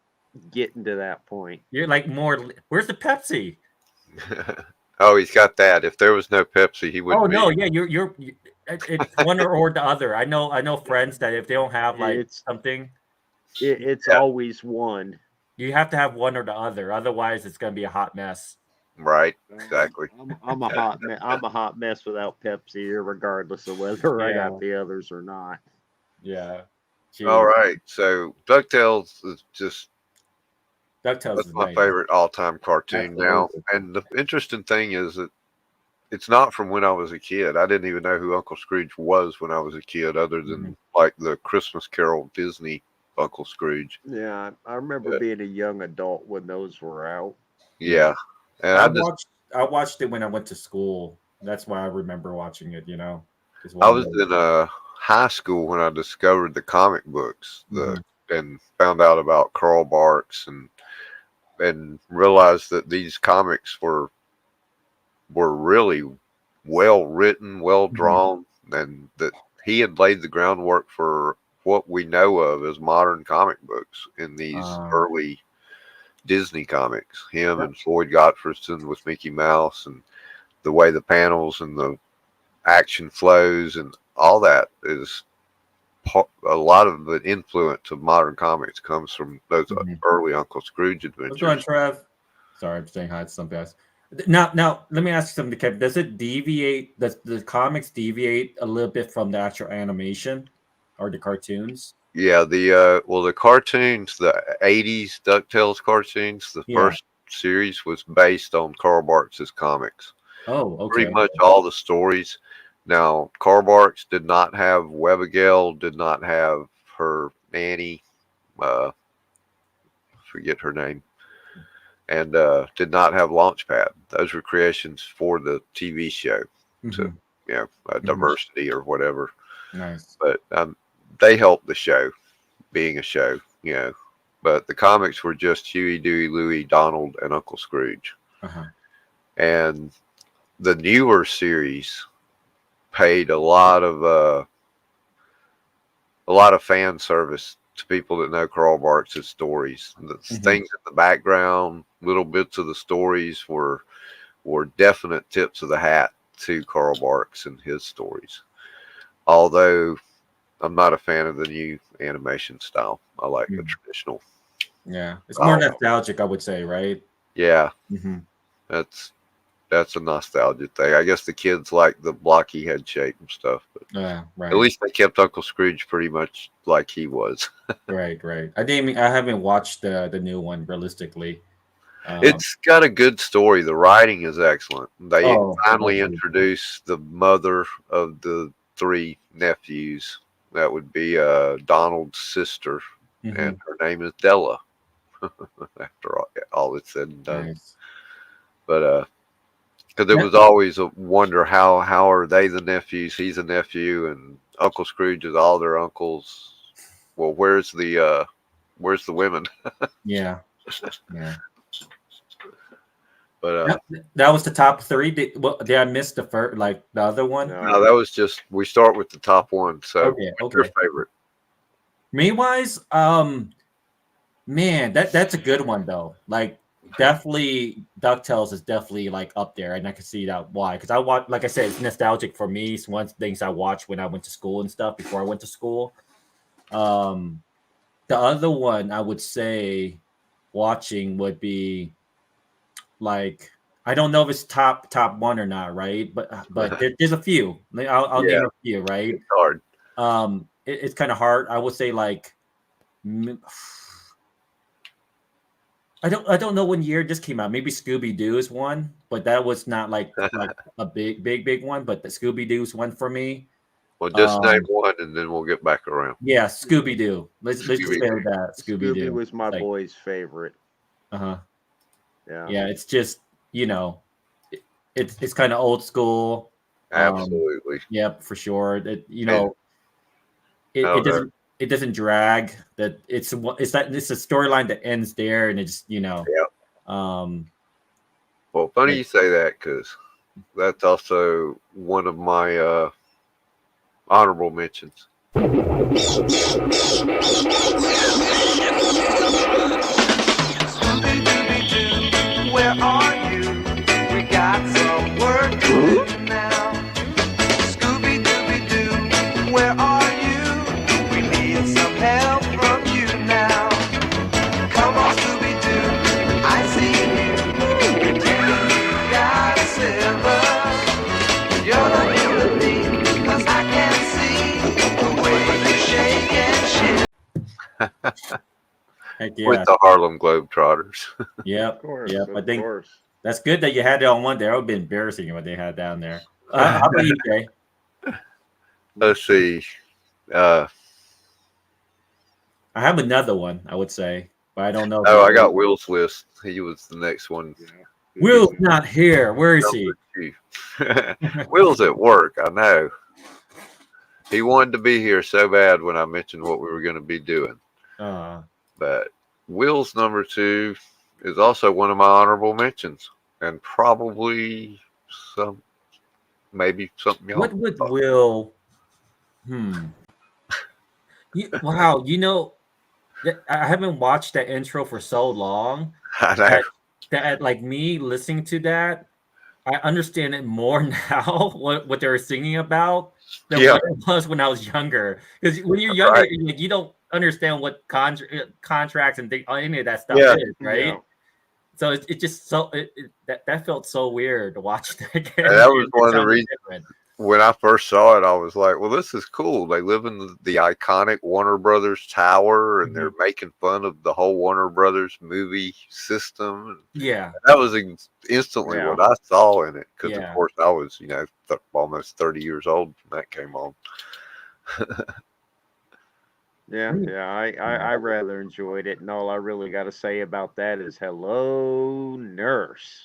getting to that point. You're like more. Where's the Pepsi? Oh, he's got that. If there was no Pepsi, he wouldn't. Oh no, yeah, you're it's one or the other. I know friends that if they don't have like something, it's always one. You have to have one or the other. Otherwise, it's gonna be a hot mess. Right. Exactly. I'm a hot mess without Pepsi, regardless of whether I got the others or not. Yeah. Jeez. All right. So DuckTales is just that's my favorite all-time cartoon now. And the interesting thing is that it's not from when I was a kid. I didn't even know who Uncle Scrooge was when I was a kid, other than like the Christmas Carol Disney Uncle Scrooge. Yeah, I remember being a young adult when those were out. Yeah. And I watched it when I went to school. That's why I remember watching it, you know. I was in high school when I discovered the comic books and found out about Carl Barks and realized that these comics were really well written, well drawn, and that he had laid the groundwork for what we know of as modern comic books in these early Disney comics. Him and Floyd Gottfredson with Mickey Mouse, and the way the panels and the action flows and all that is a lot of the influence of modern comics comes from those early Uncle Scrooge adventures. What's going on, Trev? Sorry, I'm saying hi to some guys. Now, let me ask you something, Kevin. Does it deviate? Does the comics deviate a little bit from the actual animation or the cartoons? Yeah, the cartoons, the 80s DuckTales cartoons, the first series was based on Carl Barks' comics. Oh, okay. Pretty much all the stories. Now, Carl Barks did not have Webigail, did not have her nanny, forget her name, and did not have Launchpad. Those were creations for the TV show. So, diversity or whatever. Nice. But they helped the show being a show, but the comics were just Huey, Dewey, Louie, Donald, and Uncle Scrooge. And the newer series paid a lot of fan service to people that know Carl Barks' stories. The things in the background, little bits of the stories were definite tips of the hat to Carl Barks and his stories. Although I'm not a fan of the new animation style. I like the traditional. Yeah, it's more nostalgic, I would say, right? Yeah, that's That's a nostalgia thing. I guess the kids like the blocky head shape and stuff, but Right. at least they kept Uncle Scrooge pretty much like he was. Right. I haven't watched the new one realistically. It's got a good story. The writing is excellent. They finally okay. introduced the mother of the 3 nephews. That would be Donald's sister, and her name is Della. After all it's said and done, Nice. But because it was always a wonder how are they the nephews? He's a nephew, and Uncle Scrooge is all their uncles. Well, where's the women? Yeah. But that was the top 3. Did I miss the first, like the other one? No, that was just we start with the top 1. So, what's your favorite? Me wise, man, that's a good one though. Like, definitely, DuckTales is definitely like up there, and I can see that why. Because I watch, like I said, it's nostalgic for me. It's one of the things I watched when I went to school and stuff before I went to school. The other one I would say watching would be like, I don't know if it's top 1 or not, right? But there's a few. I'll name a few, right? It's hard. It's kind of hard. I would say like, I don't know when year this came out. Maybe Scooby Doo is one, but that was not like a big one. But the Scooby Doo's one for me. Well, just name one, and then we'll get back around. Yeah, Scooby Doo. Let's just say that Scooby Doo was my boy's favorite. Yeah. Yeah. It's just, it's kind of old school. Absolutely. Yep, for sure. It doesn't drag. That it's a storyline that ends there, and it's Well, funny you say that, because that's also one of my honorable mentions. Where are you? We got some work to do now. Scooby Dooby Doo, where are you? We need some help from you now. Come on, Scooby Doo, I see you. You got silver. You're the guilty, 'cause I can see the way you shake and shake. Heck yeah. With the Harlem Globetrotters. Yep. Of course. Yep. Of I think course. that's good that you had it on one there. It would have been embarrassing what they had down there. How about you, Jay? Let's see. I have another one, I would say, but I don't know. Oh, I got Will's list. He was the next one. Will's not here. Where is he? Will's at work. I know. He wanted to be here so bad when I mentioned what we were going to be doing. But Will's number 2 is also one of my honorable mentions, and probably maybe something y'all. What would Will? Wow, I haven't watched that intro for so long. I know. That like me listening to that, I understand it more now. What they were singing about than what it was when I was younger. Because when you're younger, you don't understand what contracts and any of that stuff is, right? Yeah. So it just that felt so weird to watch that again. And that was one of the reasons when I first saw it, I was like, well, this is cool. They live in the iconic Warner Brothers tower, and they're making fun of the whole Warner Brothers movie system. Yeah. That was instantly what I saw in it, because of course I was, almost 30 years old when that came on. I rather enjoyed it, and all I really got to say about that is hello, nurse.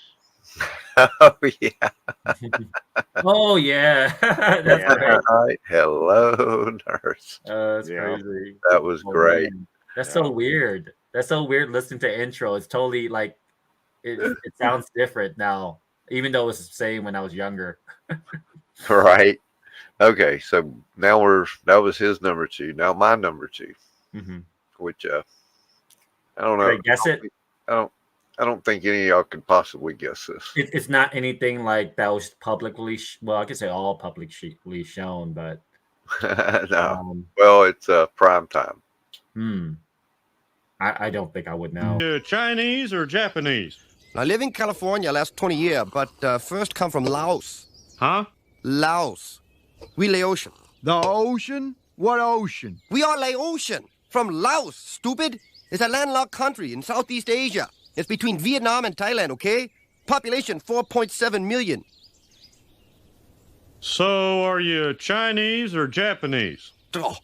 Oh yeah. Oh yeah. That's right. Hello, nurse. That's crazy. That was great. Man. That's so weird. That's so weird listening to intro. It's totally like it sounds different now, even though it's the same when I was younger. Right. Okay, so now that was his number 2. Now my number 2, which I don't know. Can I guess it? I don't think any of y'all could possibly guess this. It's not anything like that was publicly. I could say all publicly shown, but no. Well, it's prime time. I don't think I would know. Chinese or Japanese? I live in California last 20 years, but first come from Laos. Huh? Laos. We lay ocean. The ocean? What ocean? We are lay ocean. From Laos, stupid. It's a landlocked country in Southeast Asia. It's between Vietnam and Thailand, okay? Population 4.7 million. So are you Chinese or Japanese? Oh.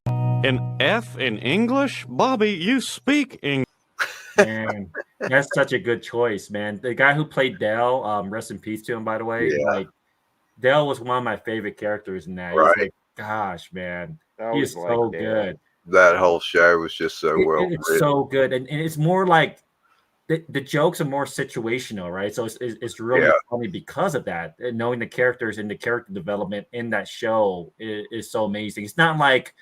An F in English? Bobby, you speak English. Man, that's such a good choice, man. The guy who played Dell, rest in peace to him, by the way. Yeah. Like, Dell was one of my favorite characters in that. Right. He's like, gosh, man, I he is always so liked Dale. good. That whole show was just so well It's written. so good, and it's more like the jokes are more situational, right? So it's really funny because of that. And knowing the characters and the character development in that show is so amazing. It's not like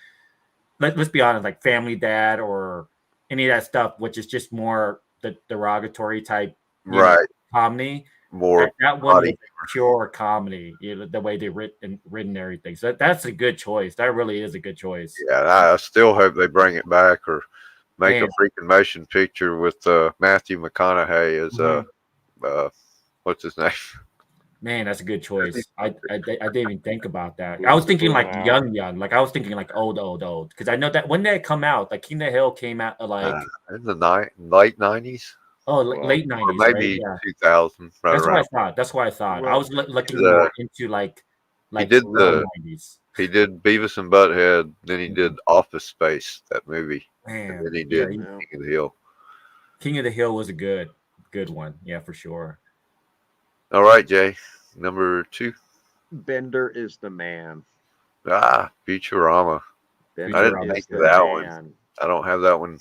let's be honest, like Family Dad or any of that stuff, which is just more the derogatory type, Right. comedy. More that one funny. is pure comedy, the way they written everything. So that's a good choice. That really is a good choice. Yeah, I still hope they bring it back or make Man. a freaking motion picture with Matthew McConaughey as what's his name? Man, that's a good choice. I didn't even think about that. I was thinking like young. Like I was thinking like old. Because I know that when they come out, like King of the Hill came out like in the late 90s. Late 90s, maybe right? 2000. Right That's around. what I thought. That's what I thought. I was looking The- more into like he did early 90s. He did Beavis and Butthead. Then he did Office Space, that movie. Man, And then he did King of the Hill. King of the Hill was a good one. Yeah, for sure. All right, Jay. Number 2. Bender is the man. Futurama. Bender I didn't is think of the that man. one. I don't have that one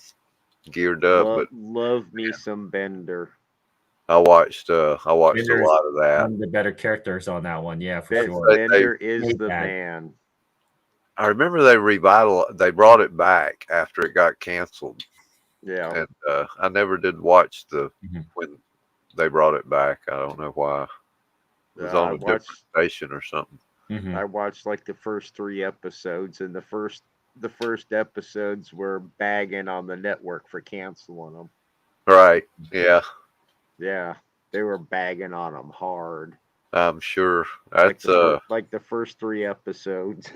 geared up, but Love me some Bender. I watched a Bender's lot of that. One of the better characters on that one. Yeah, for sure. Bender is Hate the that. man. I remember they brought it back after it got canceled. Yeah. And I never did watch Mm-hmm. when they brought it back. I don't know why. It was on a different station or something. Mm-hmm. I watched like the first 3 episodes, and the first episodes were bagging on the network for canceling them. Right. Yeah. Yeah, they were bagging on them hard. I'm sure. That's like the first 3 episodes.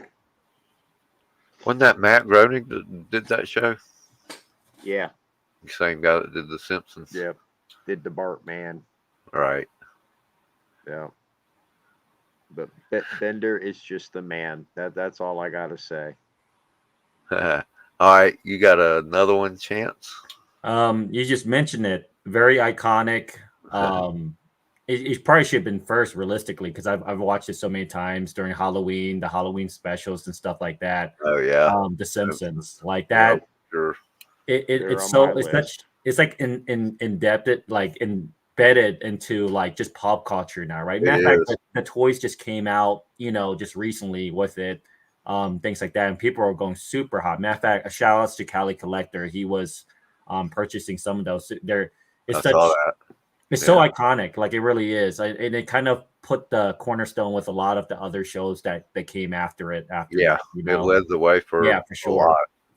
Wasn't that Matt Groening that did that show? Yeah. The same guy that did The Simpsons. Yep. Did the Bartman. Right. Yeah. But Bender is just the man. That's all I gotta say. All right, you got another one, Chance? You just mentioned it. Very iconic. It probably should have been first, realistically, because I've watched it so many times during Halloween, the Halloween specials and stuff like that. Oh yeah. The Simpsons, like that. Yeah, sure. It's like in depth, like embedded into like just pop culture now, right? Matter of fact, the toys just came out, just recently with it, things like that, and people are going super hot. Matter of fact, a shout out to Cali Collector. He was purchasing some of those. It's so iconic, like it really is, and it kind of put the cornerstone with a lot of the other shows that came after it. It led the way for for sure.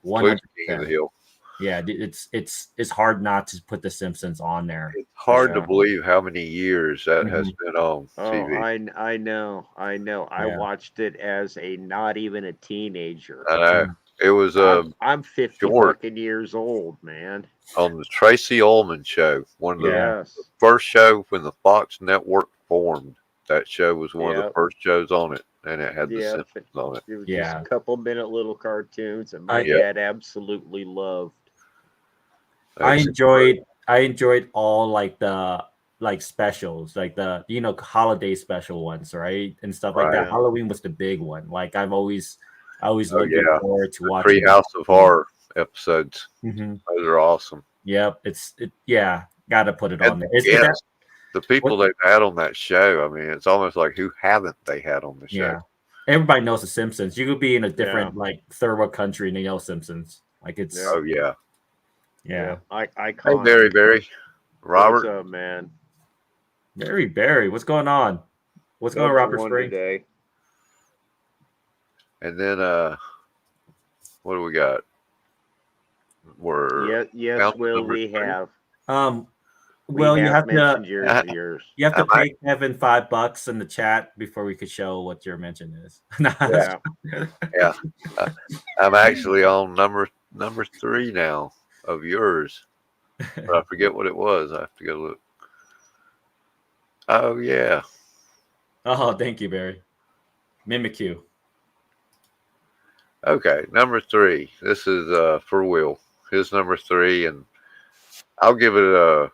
a lot. King of the Hill. Yeah, it's hard not to put The Simpsons on there. It's hard to believe how many years that has been on TV. I know. I watched it as not even a teenager. I know. It was I'm 50 fucking years old, man. On the Tracy Ullman show, one of the first show when the Fox Network formed. That show was one of the first shows on it, and it had the Simpsons on it. It was just a couple minute little cartoons, and my dad absolutely loved. I enjoyed all like the specials, like the holiday special ones, right, and stuff like that. Halloween was the big one. Like I always looking forward to watching Treehouse of Horror episodes. Mm-hmm. Those are awesome. Yep, gotta put it on there. The people they've had on that show, I mean, it's almost like who haven't they had on the show? Yeah, everybody knows the Simpsons. You could be in a different like third world country and they know Simpsons. Like it's yeah. I hey, Barry, Robert, what's up, man? Barry, what's going on? What's going on, Robert Spring? Today? And then what do we got? Yes, Will, we have. Well, you have mentioned to yours. you have to I'm pay Kevin $5 in the chat before we could show what your mention is. Yeah. Yeah, I'm actually on number 3 now of yours, but I forget what it was. I have to go look. Oh yeah. Oh, thank you, Barry. Mimikyu. Okay, number 3. This is for Will. His number 3, and I'll give it a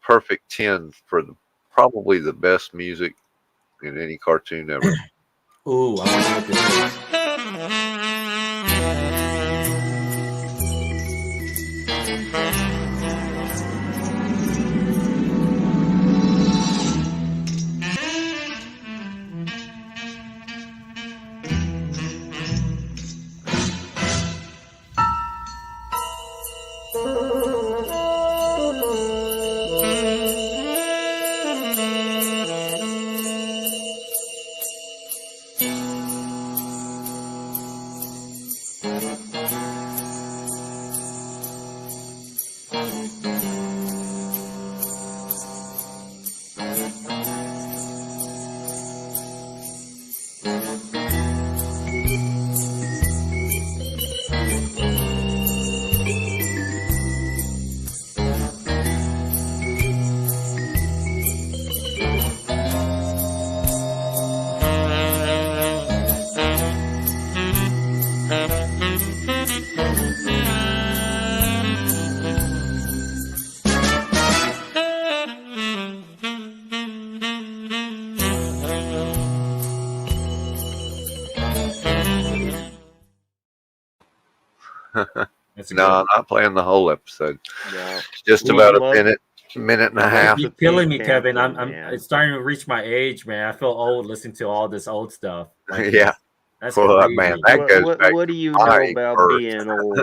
perfect 10 for probably the best music in any cartoon ever. Ooh, I wonder what this is. That's No, good. I'm not playing the whole episode. No. It's just We about a love- minute and we a love half. You're the killing Pink me, Kevin. Panther, I'm man. it's starting to reach my age, man. I feel old listening to all this old stuff. Like Yeah. that's Well, crazy. man, that goes back What to do you my know about birth. being old?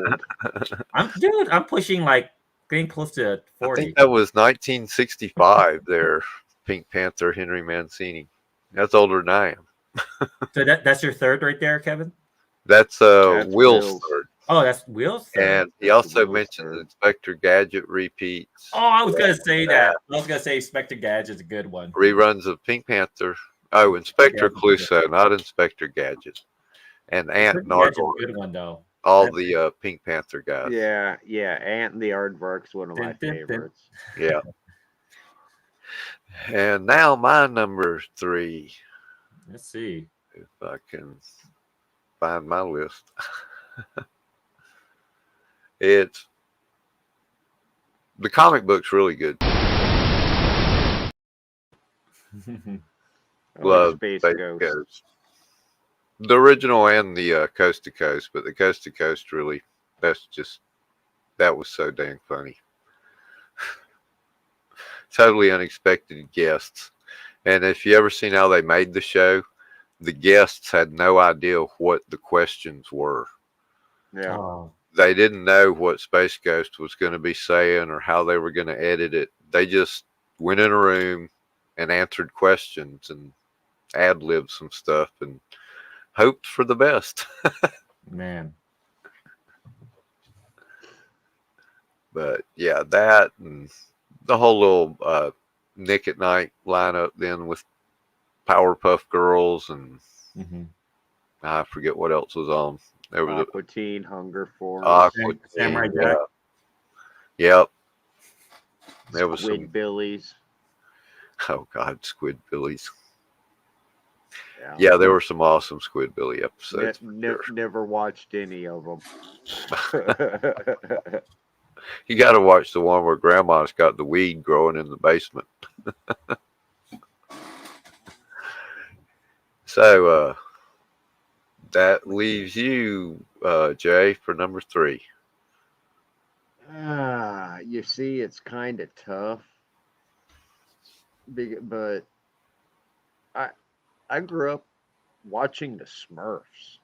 I'm pushing like getting close to 40. I think that was 1965 there, Pink Panther, Henry Mancini. That's older than I am. So that's your third right there, Kevin? That's That's Will's Will's. third. Oh, that's Will's third. And he That's also Will's mentioned third. Inspector Gadget repeats. Oh, I was gonna say that. I was gonna say Spectre Gadget's a good one. Reruns of Pink Panther. Oh, Inspector Gadget's Clouseau, not Inspector Gadget. And Ant Spectre Gadget's Nardor. a good one though. All the Pink Panther guys. Yeah, Ant and the Aardvark's one of my Dun, dun, dun. favorites. Yeah. And now my number 3. Let's see. If I can find my list. It's the comic book's really good. Love Space Space Ghost. Ghost. The original and the Coast to Coast, but the Coast to Coast really, that was so dang funny. Totally unexpected guests. And if you ever seen how they made the show, the guests had no idea what the questions were. Yeah. Oh, They didn't know what Space Ghost was going to be saying or how they were going to edit it. They just went in a room and answered questions and ad-libbed some stuff and hoped for the best. man. But yeah, that and the whole little Nick at Night lineup then with Powerpuff Girls and Mm-hmm. I forget what else was on. There was Aqua Teen, Hunger Force, Aqua Samurai Teen, Jack. yeah. Yep. There was Squid some. Billies. Oh God, Squid Billies. Yeah, there were some awesome Squidbilly episodes. Never watched any of them. You got to watch the one where Grandma's got the weed growing in the basement. So that leaves you, Jay, for number 3. You see, it's kind of tough. But I grew up watching the Smurfs.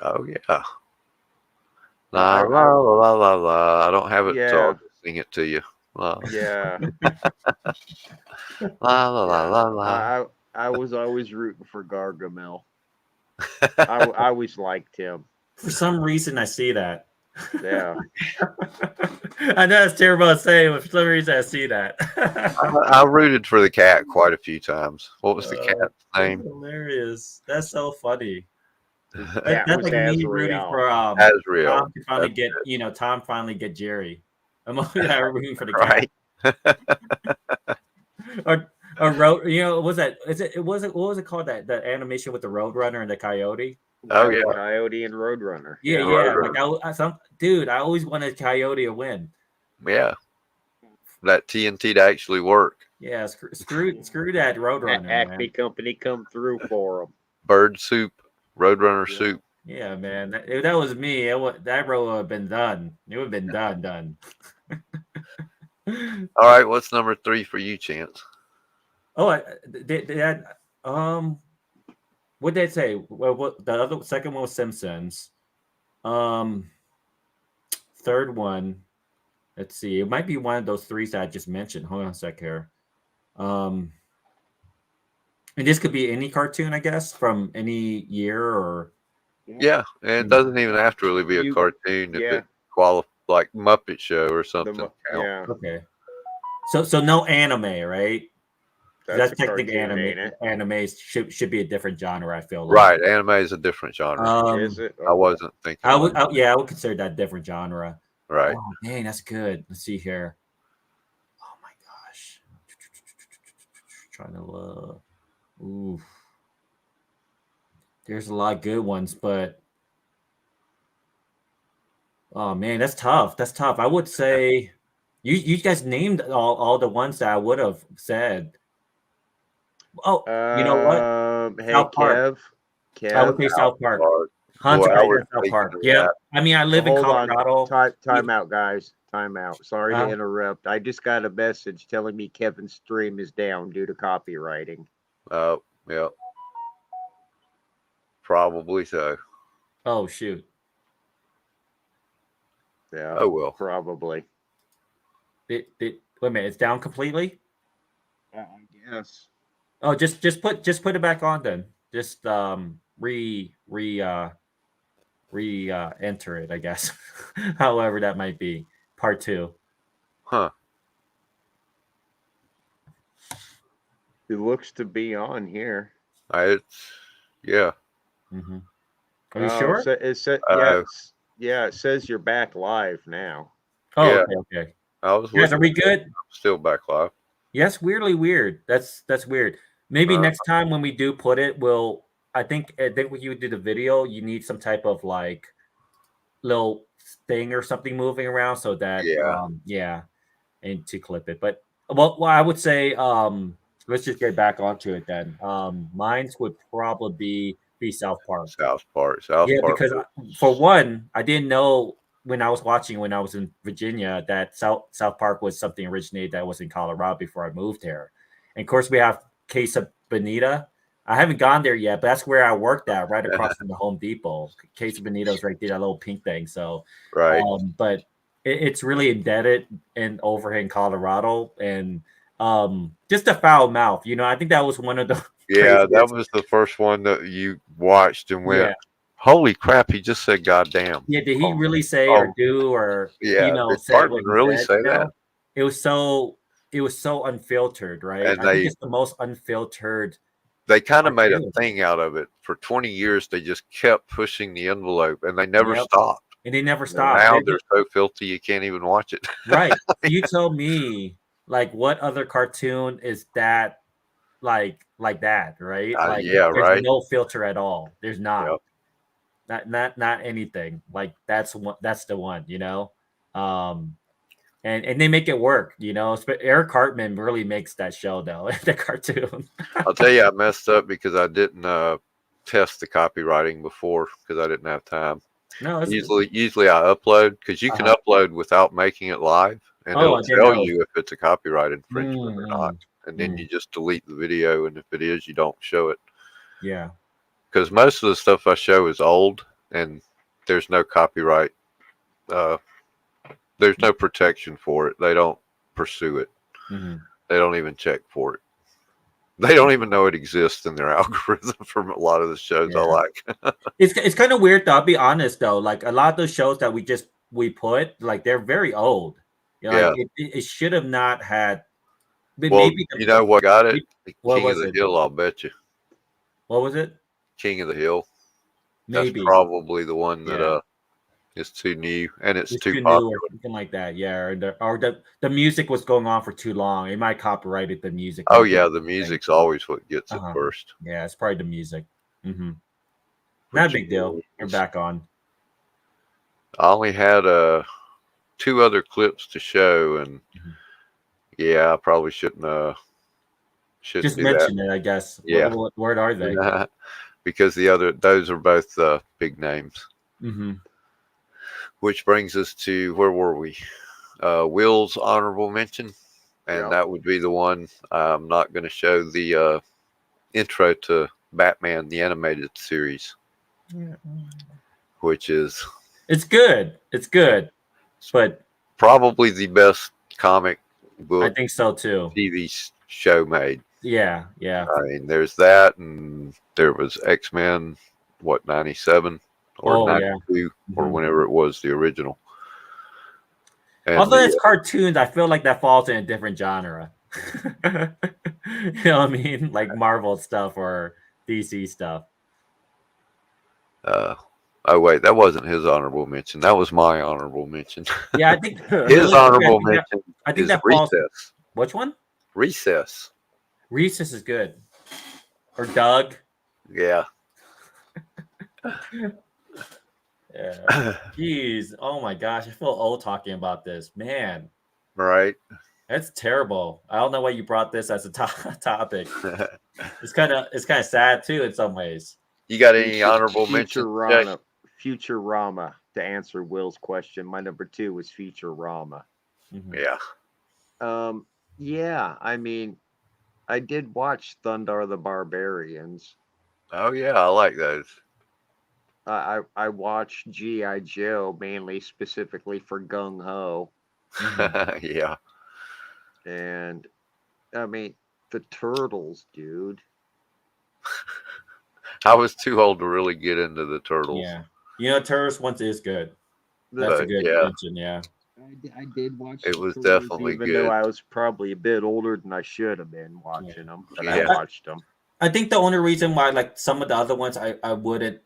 Oh yeah. La la la la la la. I don't have it, so I'll just sing it to you. La. Yeah. La la la la la. I was always rooting for Gargamel. I always liked him. For some reason, I see that. Yeah. I know it's terrible to say, but for some reason I see that. I rooted for the cat quite a few times. What was the cat's That's name? hilarious. That's so funny. That That's was like me rooting Azrael. for Azrael. Tom to finally That's get Tom finally get Jerry. I'm rooting for the right. cat. or road. What was that? What was it called? That animation with the Roadrunner and the Coyote. Oh Wile E. yeah. Coyote and Roadrunner. Yeah. Roadrunner. Like dude, I always wanted Coyote to win. Yeah. That TNT to actually work. Yeah, screw that Roadrunner. Acme Company come through for them. Bird soup, Roadrunner soup. Yeah, man. If that was me, that row would have been done. It would have been done. All right, what's number 3 for you, Chance? Oh, what did they say? Well, what the second one was Simpsons. Third one, let's see. It might be one of those 3s that I just mentioned. Hold on a sec here. And this could be any cartoon, I guess, from any year or. Yeah, and it doesn't even have to really be a cartoon if it qualifies, like Muppet Show or something. Yeah. Okay. So no anime, right? That's technically cartoon, anime. ain't it? Anime should be a different genre. I feel like. Right, anime is a different genre. Is it? I wasn't thinking. I would consider that a different genre. Right. Oh, dang, that's good. Let's see here. Oh my gosh. Trying to look. Ooh. There's a lot of good ones, but oh man, that's tough. That's tough. I would say you guys named all the ones that I would have said. Oh, you know what? Hey, South Park. Kev. I would say South Park. Hunter South Park. Yeah. I mean, I live in Colorado. Time out, guys. Time out. Sorry to interrupt. I just got a message telling me Kevin's stream is down due to copywriting. Oh, yeah. Probably so. Oh, shoot. Yeah. Oh, well. Probably. Wait a minute. It's down completely? I guess. Oh, just put it back on then. Just enter it, I guess. However that might be. Part 2. Huh. It looks to be on here. Yeah. Mm-hmm. Are you sure? It says you're back live now. Oh, yeah. Okay. I was Guys, are we good? I'm still back live. Yes, weirdly weird. That's weird. Maybe next time when we do put it, I think when you do the video, you need some type of like little thing or something moving around so that and to clip it. But well I would say let's just get back onto it then. Mine's would probably be South Park. South Park. Because for one, I didn't know when I was watching when I was in Virginia that South Park was something originated that was in Colorado before I moved here. And of course we have Casa Bonita. I haven't gone there yet, but that's where I worked at, right across from the Home Depot. Casa Bonita's right there, that little pink thing. So right. But it's really indebted and over here in Colorado, and just a foul mouth. I think that was one of the that was the first one that you watched and went, holy crap, he just said goddamn. Yeah, did he really say or do or did Cartman really say that? It was so unfiltered, right? And I think it's the most unfiltered. They kind of made a thing out of it. For 20 years, they just kept pushing the envelope, and they never stopped. And they never stopped. Now they're so filthy you can't even watch it. Right. You tell me, like, what other cartoon is that like that, right? Like, there's no filter at all. There's not. Yep. Not anything. Like that's the one, And they make it work, Eric Cartman really makes that show, though, the cartoon. I'll tell you, I messed up because I didn't test the copywriting before because I didn't have time. No, usually I upload because you can upload without making it live, and it'll tell you if it's a copyright infringement or not, and then you just delete the video, and if it is, you don't show it. Yeah, because most of the stuff I show is old, and there's no copyright. There's no protection for it. They don't pursue it. Mm-hmm. They don't even check for it. They don't even know it exists in their algorithm for a lot of the shows I like. It's kind of weird, though. I'll be honest, though. Like a lot of those shows that we just we put, like they're very old. You know, Yeah. like it should have not had. But Well, maybe you know what got it? What King of was the it? Hill, I'll bet you. What was it? King of the Hill. That's Maybe. probably the one that Yeah. is too new and it's too too popular. new or something like that. Yeah, or the music was going on for too long. It might copyrighted the music. Oh Might be yeah, the the thing. music's always what gets it first. Yeah, it's probably the music. Mm-hmm. Not a Which big deal. We're back on. I only had 2 other clips to show, and yeah, I probably shouldn't Just do mention that. it, I guess. Yeah. What are they? Because those are both big names. Mm-hmm. Which brings us to, where were we? Will's honorable mention, and that would be the one. I'm not going to show the intro to Batman the Animated Series, which is It's good. It's good, but probably the best comic book I think so too. TV show made. Yeah, yeah. I mean, there's that, and there was X-Men, 97 or 92 or whenever it was the original. And Although it's cartoons, I feel like that falls in a different genre. You know what I mean? Like Marvel stuff or DC stuff. Oh wait, that wasn't his honorable mention. That was my honorable mention. Yeah, I think his honorable mention is falls. Recess. Which one? Recess. Recess is good. Or Doug. Yeah. Yeah. Jeez. Oh my gosh. I feel old talking about this. Man. Right. That's terrible. I don't know why you brought this as a topic. It's kind of sad too in some ways. You got any honorable mentions? Futurama. To answer Will's question, my number 2 was Futurama. Mm-hmm. Yeah. Yeah. I mean, I did watch Thundar the Barbarians. Oh yeah, I like those. I watched G.I. Joe mainly specifically for Gung Ho. Yeah. And I mean, the Turtles, dude. I was too old to really get into the Turtles. Yeah. You know, Turtles once is good. That's a good mention, yeah. I did watch it. Was Turtles, definitely even good. Though I was probably a bit older than I should have been watching them, but I watched them. I think the only reason why, like some of the other ones, I wouldn't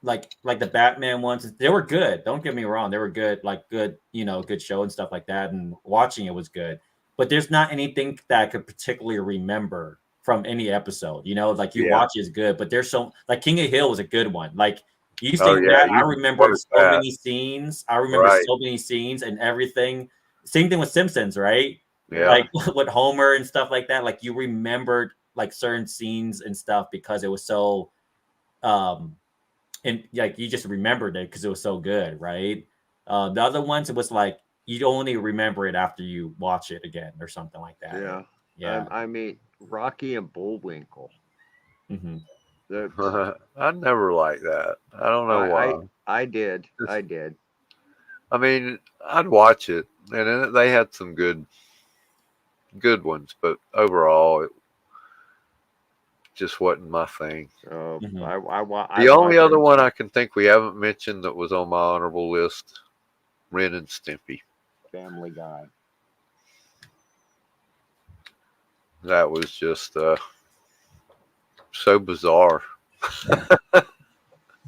like the Batman ones. They were good. Don't get me wrong, they were good, like good, good show and stuff like that. And watching it was good, but there's not anything that I could particularly remember from any episode. Like you watch is good, but there's so like King of Hill was a good one. Like you think that I remember so many scenes. I remember so many scenes and everything. Same thing with Simpsons, right? Yeah. Like with Homer and stuff like that. Like you remembered like certain scenes and stuff because it was so and like you just remembered it because it was so good, right? The other ones, it was like you only remember it after you watch it again or something like that. Yeah. I mean, Rocky and Bullwinkle. Mm-hmm. I never liked that. I don't know why. I did. I mean, I'd watch it, and they had some good ones, but overall, it just wasn't my thing. The only other one I can think we haven't mentioned that was on my honorable list, Ren and Stimpy. Family Guy. That was just so bizarre.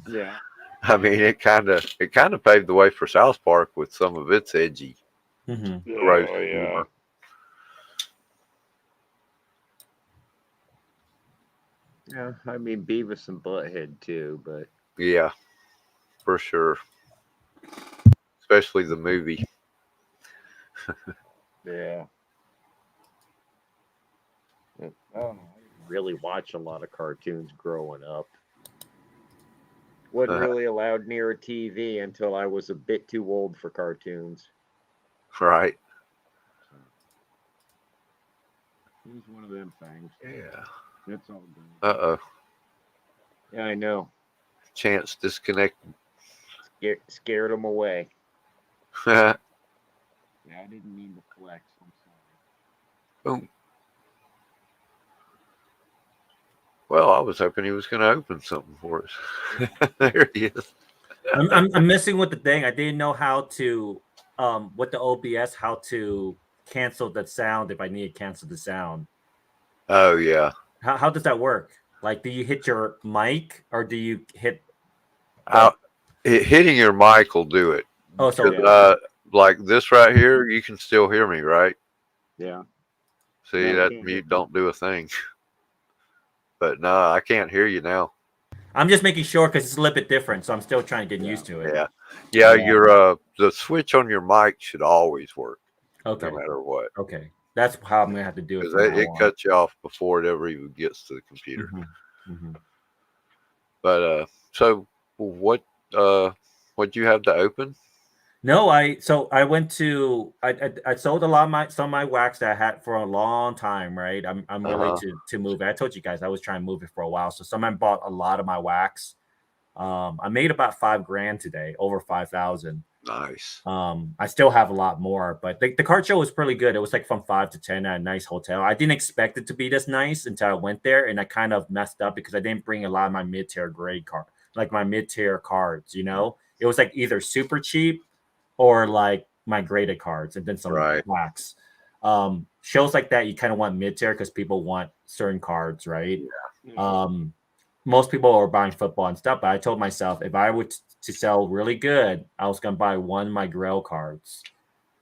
Yeah. I mean, it kind of paved the way for South Park with some of its edgy, gross humor. Yeah, I mean Beavis and Butthead too, but yeah, for sure. Especially the movie. Yeah. I didn't really watch a lot of cartoons growing up. Wasn't really allowed near a TV until I was a bit too old for cartoons. Right. It was one of them things. Yeah. That's all good. Uh-oh. Yeah, I know. Chance disconnected. Scared them away. Yeah, I didn't mean to flex. I'm sorry. Boom. Well, I was hoping he was going to open something for us. There he is. I'm missing with the thing. I didn't know how to with the OBS how to cancel the sound if I need to cancel the sound. Oh yeah. How does that work? Like, do you hit your mic or do you hit? Hitting your mic will do it. Oh, so like this right here, you can still hear me, right? Yeah. See, No, that can't mute don't do a thing. But no, I can't hear you now. I'm just making sure because it's a little bit different, so I'm still trying to get used to it. Yeah. Your the switch on your mic should always work, Okay. no matter what. Okay, that's how I'm gonna have to do it. Because it cuts you off before it ever even gets to the computer. But so what do you have to open? No, I went to I sold a lot of some of my wax that I had for a long time, right? I'm really to move it. I told you guys I was trying to move it for a while. So someone bought a lot of my wax. I made about $5,000 today, over 5,000. Nice. I still have a lot more, but the card show was pretty good. It was like from 5 to 10 at a nice hotel. I didn't expect it to be this nice until I went there, and I kind of messed up because I didn't bring a lot of my mid-tier grade card, like my mid-tier cards. You know, it was like either super cheap or like my graded cards, and then some wax. Shows like that you kind of want mid-tier because people want certain cards, right? Most people are buying football and stuff, but I told myself if I were to sell really good, I was gonna buy one of my Grail cards.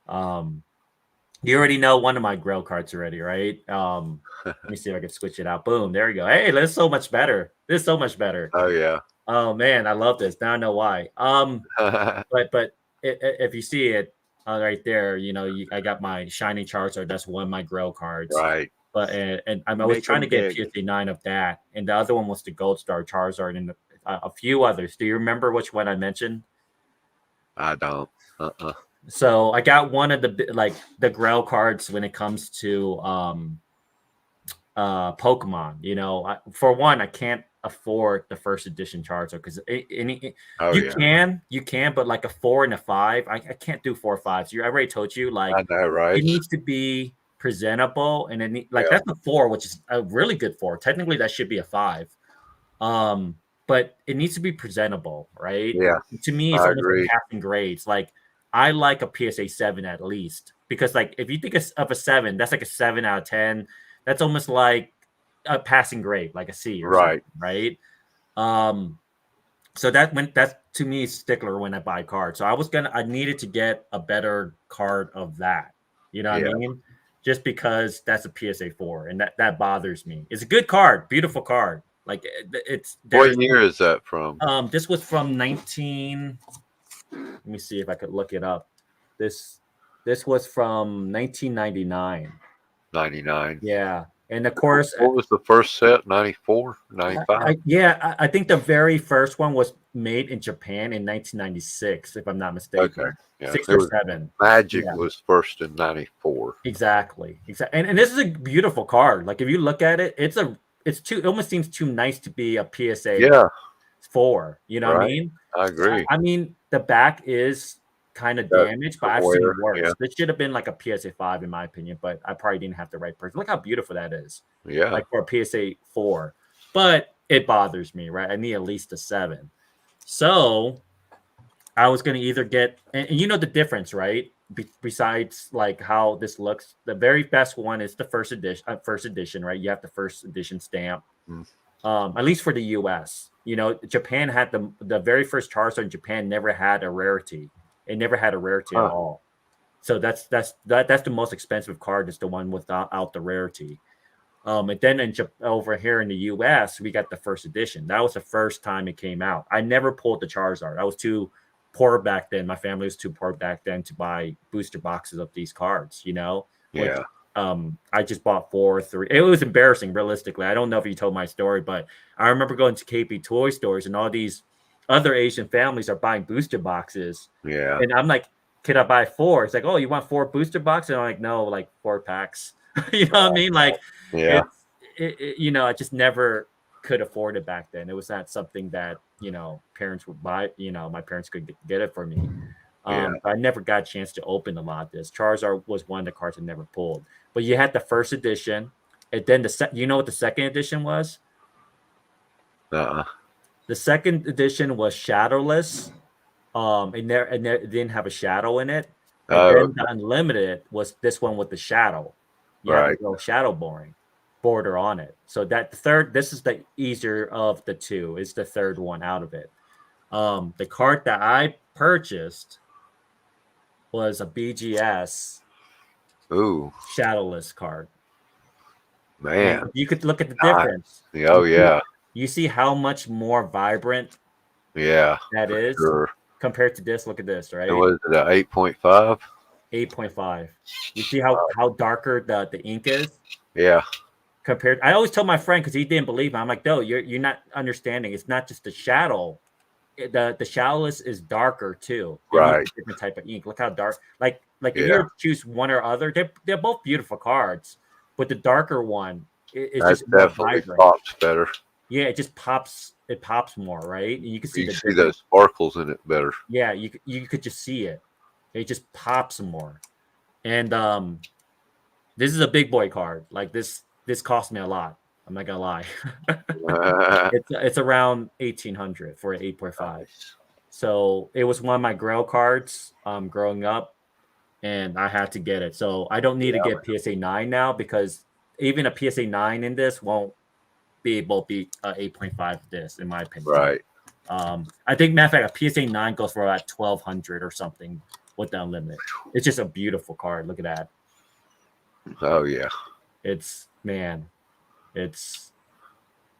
You already know one of my Grail cards already, right? Let me see if I can switch it out. Boom, there you go. Hey, this is so much better. This is so much better. Oh yeah. Oh man, I love this. Now I know why. But if you see it right there, you know, I got my Shining Charizard. That's one of my Grail cards. Right. But and I was trying to get PSA 9 of that, and the other one was the Gold Star Charizard, and a few others. Do you remember which one I mentioned? I don't. So I got one of the Grail cards when it comes to Pokemon. You know, for one, I can't afford the first edition Charizard because you can, but like a 4 and a 5, I can't do 4 or 5s. I already told you, like I know, right? It needs to be presentable, and it that's a 4, which is a really good 4. Technically, that should be a 5. But it needs to be presentable, right? Yeah. To me, it's almost like passing grades. Like I like a PSA 7 at least because, like, if you think of a 7, that's like a 7 out of 10. That's almost like a passing grade, like a C, or something, right? So that's to me stickler when I buy cards. So I needed to get a better card of that. You know what I mean? Just because that's a PSA 4, and that bothers me. It's a good card, beautiful card. Like it's. What year is that from? This was from 19. Let me see if I could look it up. This was from 1999. 99. Yeah. And of course, what was the first set? 94, 95? I think the very first one was made in Japan in 1996, if I'm not mistaken. Okay. Yeah. 6 or 7. Magic was first in 94. Exactly. And this is a beautiful card. Like if you look at it, it almost seems too nice to be a PSA 4. You know what I mean? I agree. I mean, the back is kind of damaged, but I've seen worse. Yeah. This should have been like a PSA 5 in my opinion, but I probably didn't have the right person. Look how beautiful that is. Yeah. Like for a PSA 4. But it bothers me, right? I need at least a 7. So I was going to either get, and you know the difference, right? Besides like how this looks, the very best one is the first edition, right? You have the first edition stamp. At least for the US. You know, Japan had the very first Charizard in Japan never had a rarity. It never had a rarity at all. So that's the most expensive card, is the one without the rarity. And then over here in the US, we got the first edition. That was the first time it came out. I never pulled the Charizard. I was too poor back then. My family was too poor back then to buy booster boxes of these cards, you know? Yeah. I just bought 4 or 3. It was embarrassing, realistically. I don't know if you told my story, but I remember going to KP toy stores and all these other Asian families are buying booster boxes. Yeah. And I'm like, can I buy 4? It's like, oh, you want 4 booster boxes? And I'm like, no, like 4 packs. You know what I mean? Like, yeah. You know, I just never could afford it back then. It was not something that, you know, parents would buy. You know, my parents could get it for me. But I never got a chance to open a lot of this. Charizard was one of the cards I never pulled. But you had the first edition, and then you know what the second edition was? The second edition was Shadowless, It didn't have a shadow in it. And Oh, then the unlimited was this one with the shadow. You have a Right. little shadow border on it. So that the third, this is the easier of the two. It's the third one out of it. The card that I purchased was a BGS Ooh, shadowless card. man. And you could look at the God. difference. Yeah, oh, yeah. You see how much more vibrant Yeah. that for is Sure. compared to this. Look at this, right? And was it a 8.5? 8.5. You see how darker the ink is Yeah. compared. I always tell my friend because he didn't believe me. I'm like, no, you're not understanding. It's not just the shadow. The shadowless is darker too. It needs Right. a different type of ink. Look how dark. Like if you Yeah. were to choose one or other, they're both beautiful cards, but the darker one is That just more definitely vibrant. pops better. Yeah, it just pops. It pops more, right? And you can see You the see difference. those sparkles in it better. Yeah, you could just see it. It just pops more. And this is a big boy card. Like this cost me a lot. I'm not gonna lie. It's around 1,800 for an 8.5. So it was one of my Grail cards growing up, and I had to get it. So I don't need to get PSA 9 now because even a PSA 9 in this won't be able to beat 8.5 of this, in my opinion. Right. I think, matter of fact, a PSA 9 goes for about 1,200 or something with the unlimited. It's just a beautiful card. Look at that. Oh yeah.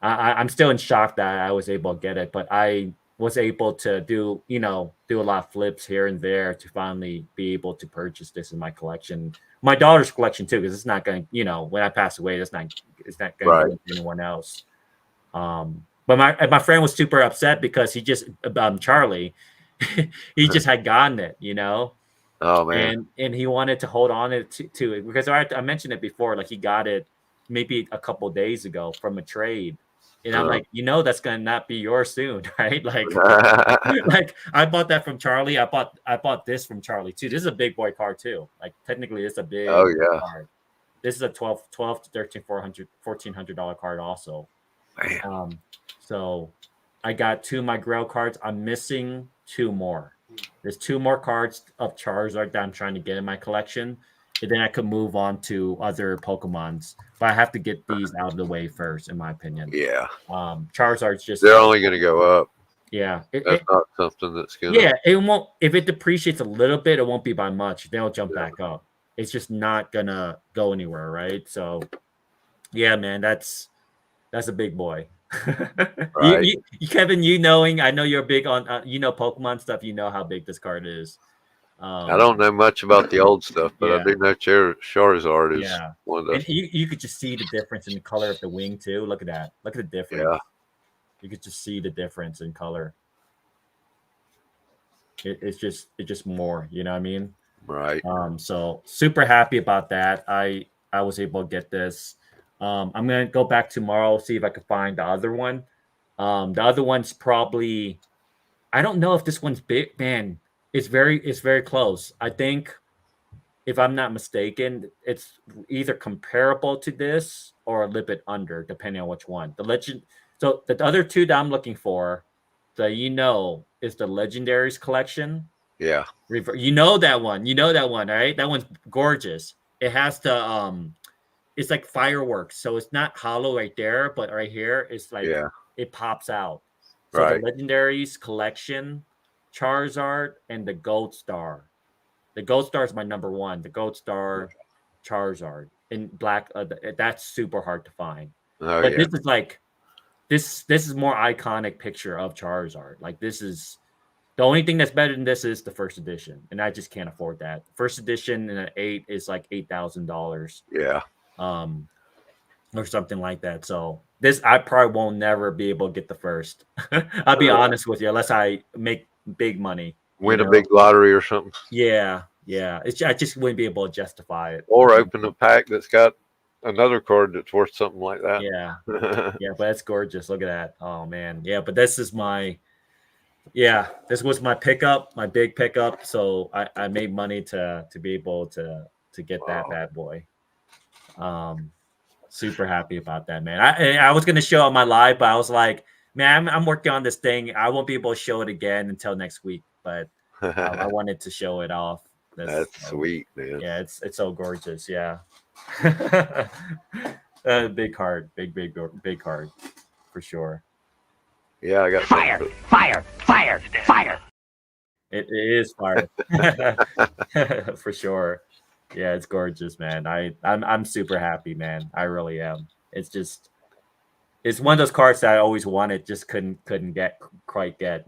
I'm still in shock that I was able to get it, but I was able to do a lot of flips here and there to finally be able to purchase this in my collection, my daughter's collection too, because it's not going to, when I pass away, it's not going to go to anyone else. But my friend was super upset because he just Charlie, he just had gotten it, Oh man. and he wanted to hold on to it because I mentioned it before, like he got it maybe a couple days ago from a trade. And I'm like, that's gonna not be yours soon, right? Like, like I bought that from Charlie. I bought this from Charlie too. This is a big boy card too. Like technically, it's a big card. This is a 12 to 13, $1,400 card also. So I got 2 of my Grail cards. I'm missing 2 more. There's 2 more cards of Charizard that I'm trying to get in my collection. And then I could move on to other Pokemons. But I have to get these out of the way first, in my opinion. Yeah. Charizard's just... They're only going to go up. Yeah. That's not something that's going to... Yeah, it won't... If it depreciates a little bit, it won't be by much. They'll jump back up. It's just not going to go anywhere, right? So, yeah, man, that's a big boy. Right. Kevin, I know you're big on Pokemon stuff. You know how big this card is. I don't know much about the old stuff, but I do know Charizard is one of the... And you could just see the difference in the color of the wing too. Look at that. Look at the difference. Yeah. You could just see the difference in color. It's just more, you know what I mean? Right. So super happy about that. I was able to get this. I'm gonna go back tomorrow, see if I can find the other one. The other one's probably, I don't know if this one's big, man. It's very close. I think, if I'm not mistaken, it's either comparable to this or a little bit under, depending on which one. So the other 2 that I'm looking for, is the Legendaries collection. Yeah. That one, right? That one's gorgeous. It has it's like fireworks. So it's not hollow right there, but right here, it's like it pops out. So the Legendaries collection, Charizard, and the Gold Star. The Gold Star is my number 1. The Gold Star, Charizard in black. That's super hard to find. But this is like this is more iconic picture of Charizard. Like this is the only thing that's better than this is the first edition, and I just can't afford that. First edition in an 8 is like $8,000. Yeah. Or something like that. So this I probably won't never be able to get the first. I'll be honest with you, unless I make big money. Win a big lottery or something. Yeah. I just wouldn't be able to justify it. Or open a pack that's got another card that's worth something like that. Yeah. But that's gorgeous. Look at that. Oh man. Yeah, but this was my pickup, my big pickup. So I made money to be able to get that bad boy. Super happy about that, man. I was gonna show on my live, but I was like, Man, I'm working on this thing. I won't be able to show it again until next week, but I wanted to show it off. That's sweet, man. Yeah, it's so gorgeous. Yeah. Big card, big card for sure. Yeah, I got fire. It is fire for sure. Yeah, it's gorgeous, man. I'm super happy, man. I really am. It's one of those cards that I always wanted, just couldn't quite get,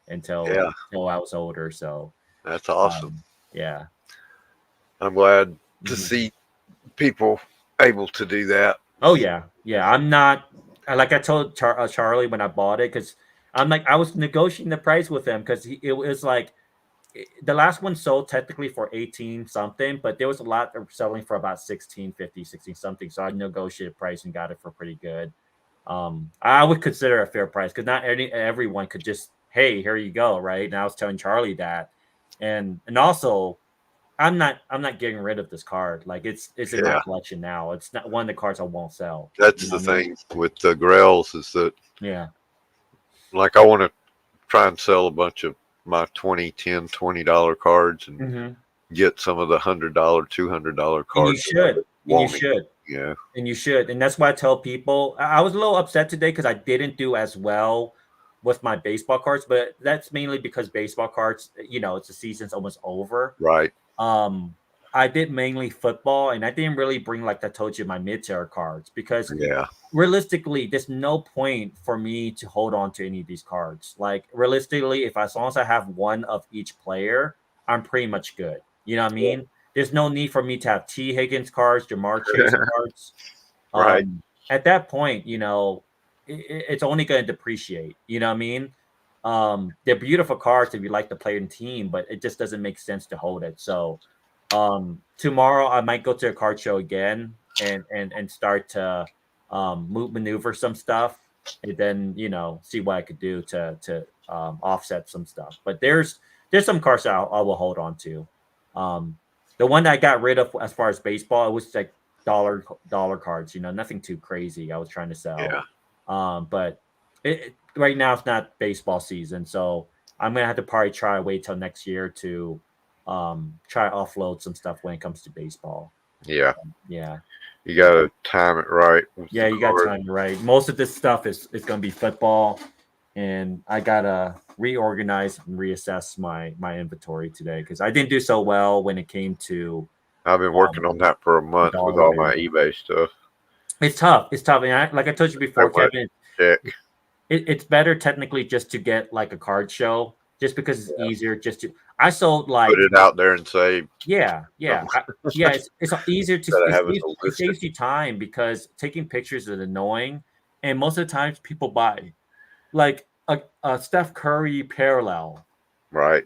until I was older. So that's awesome. Yeah, I'm glad to see people able to do that. Oh yeah. I'm not like I told Charlie when I bought it, because I'm like I was negotiating the price with him because it was like the last one sold technically for 18 something, but there was a lot of selling for about 16.50, 16 something. So I negotiated price and got it for pretty good. I would consider a fair price because not everyone could just, hey, here you go, right? And I was telling Charlie that, and also I'm not getting rid of this card. Like it's in my collection now. It's not one of the cards I won't sell. That's the thing with the Grails is that like I want to try and sell a bunch of my $20, $10, $20 cards and get some of the $100, $200 cards. You should. Yeah. And you should. And that's why I tell people I was a little upset today because I didn't do as well with my baseball cards, but that's mainly because baseball cards, it's the season's almost over. Right. I did mainly football, and I didn't really bring, like I told you, my mid-tier cards because realistically, there's no point for me to hold on to any of these cards. Like realistically, as long as I have one of each player, I'm pretty much good. You know what I mean? Yeah. There's no need for me to have T. Higgins cards, Jamar Chase cards. Right. At that point, it's only going to depreciate. You know what I mean? They're beautiful cards if you like to play in team, but it just doesn't make sense to hold it. So tomorrow I might go to a card show again and start to maneuver some stuff and then see what I could do to offset some stuff. But there's some cards that I will hold on to. The one that I got rid of as far as baseball, it was like dollar cards, nothing too crazy I was trying to sell. But right now it's not baseball season, so I'm gonna have to probably try to wait till next year to try to offload some stuff when it comes to baseball. Yeah. You gotta time it right. Yeah, you gotta time it right. Most of this stuff is gonna be football, and I gotta reorganize and reassess my inventory today because I didn't do so well when it came to. I've been working on that for a month with all my eBay stuff. It's tough. And like I told you before, Kevin, it's better technically just to get like a card show, just because it's easier. I sold like put it out there and say, it's easier to it saves you time because taking pictures is annoying, and most of the times people buy like a Steph Curry parallel. Right.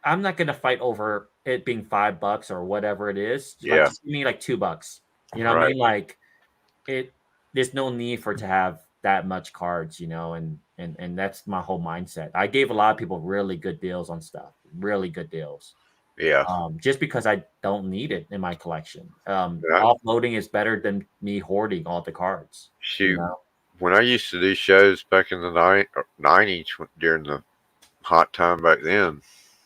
I'm not gonna fight over it being $5 or whatever it is. Yeah. Like, give me like $2. You know what I mean? Like there's no need for it to have that much cards, and that's my whole mindset. I gave a lot of people really good deals on stuff, really good deals. Yeah. Just because I don't need it in my collection. Offloading is better than me hoarding all the cards. Shoot. When I used to do shows back in the 90s during the hot time back then,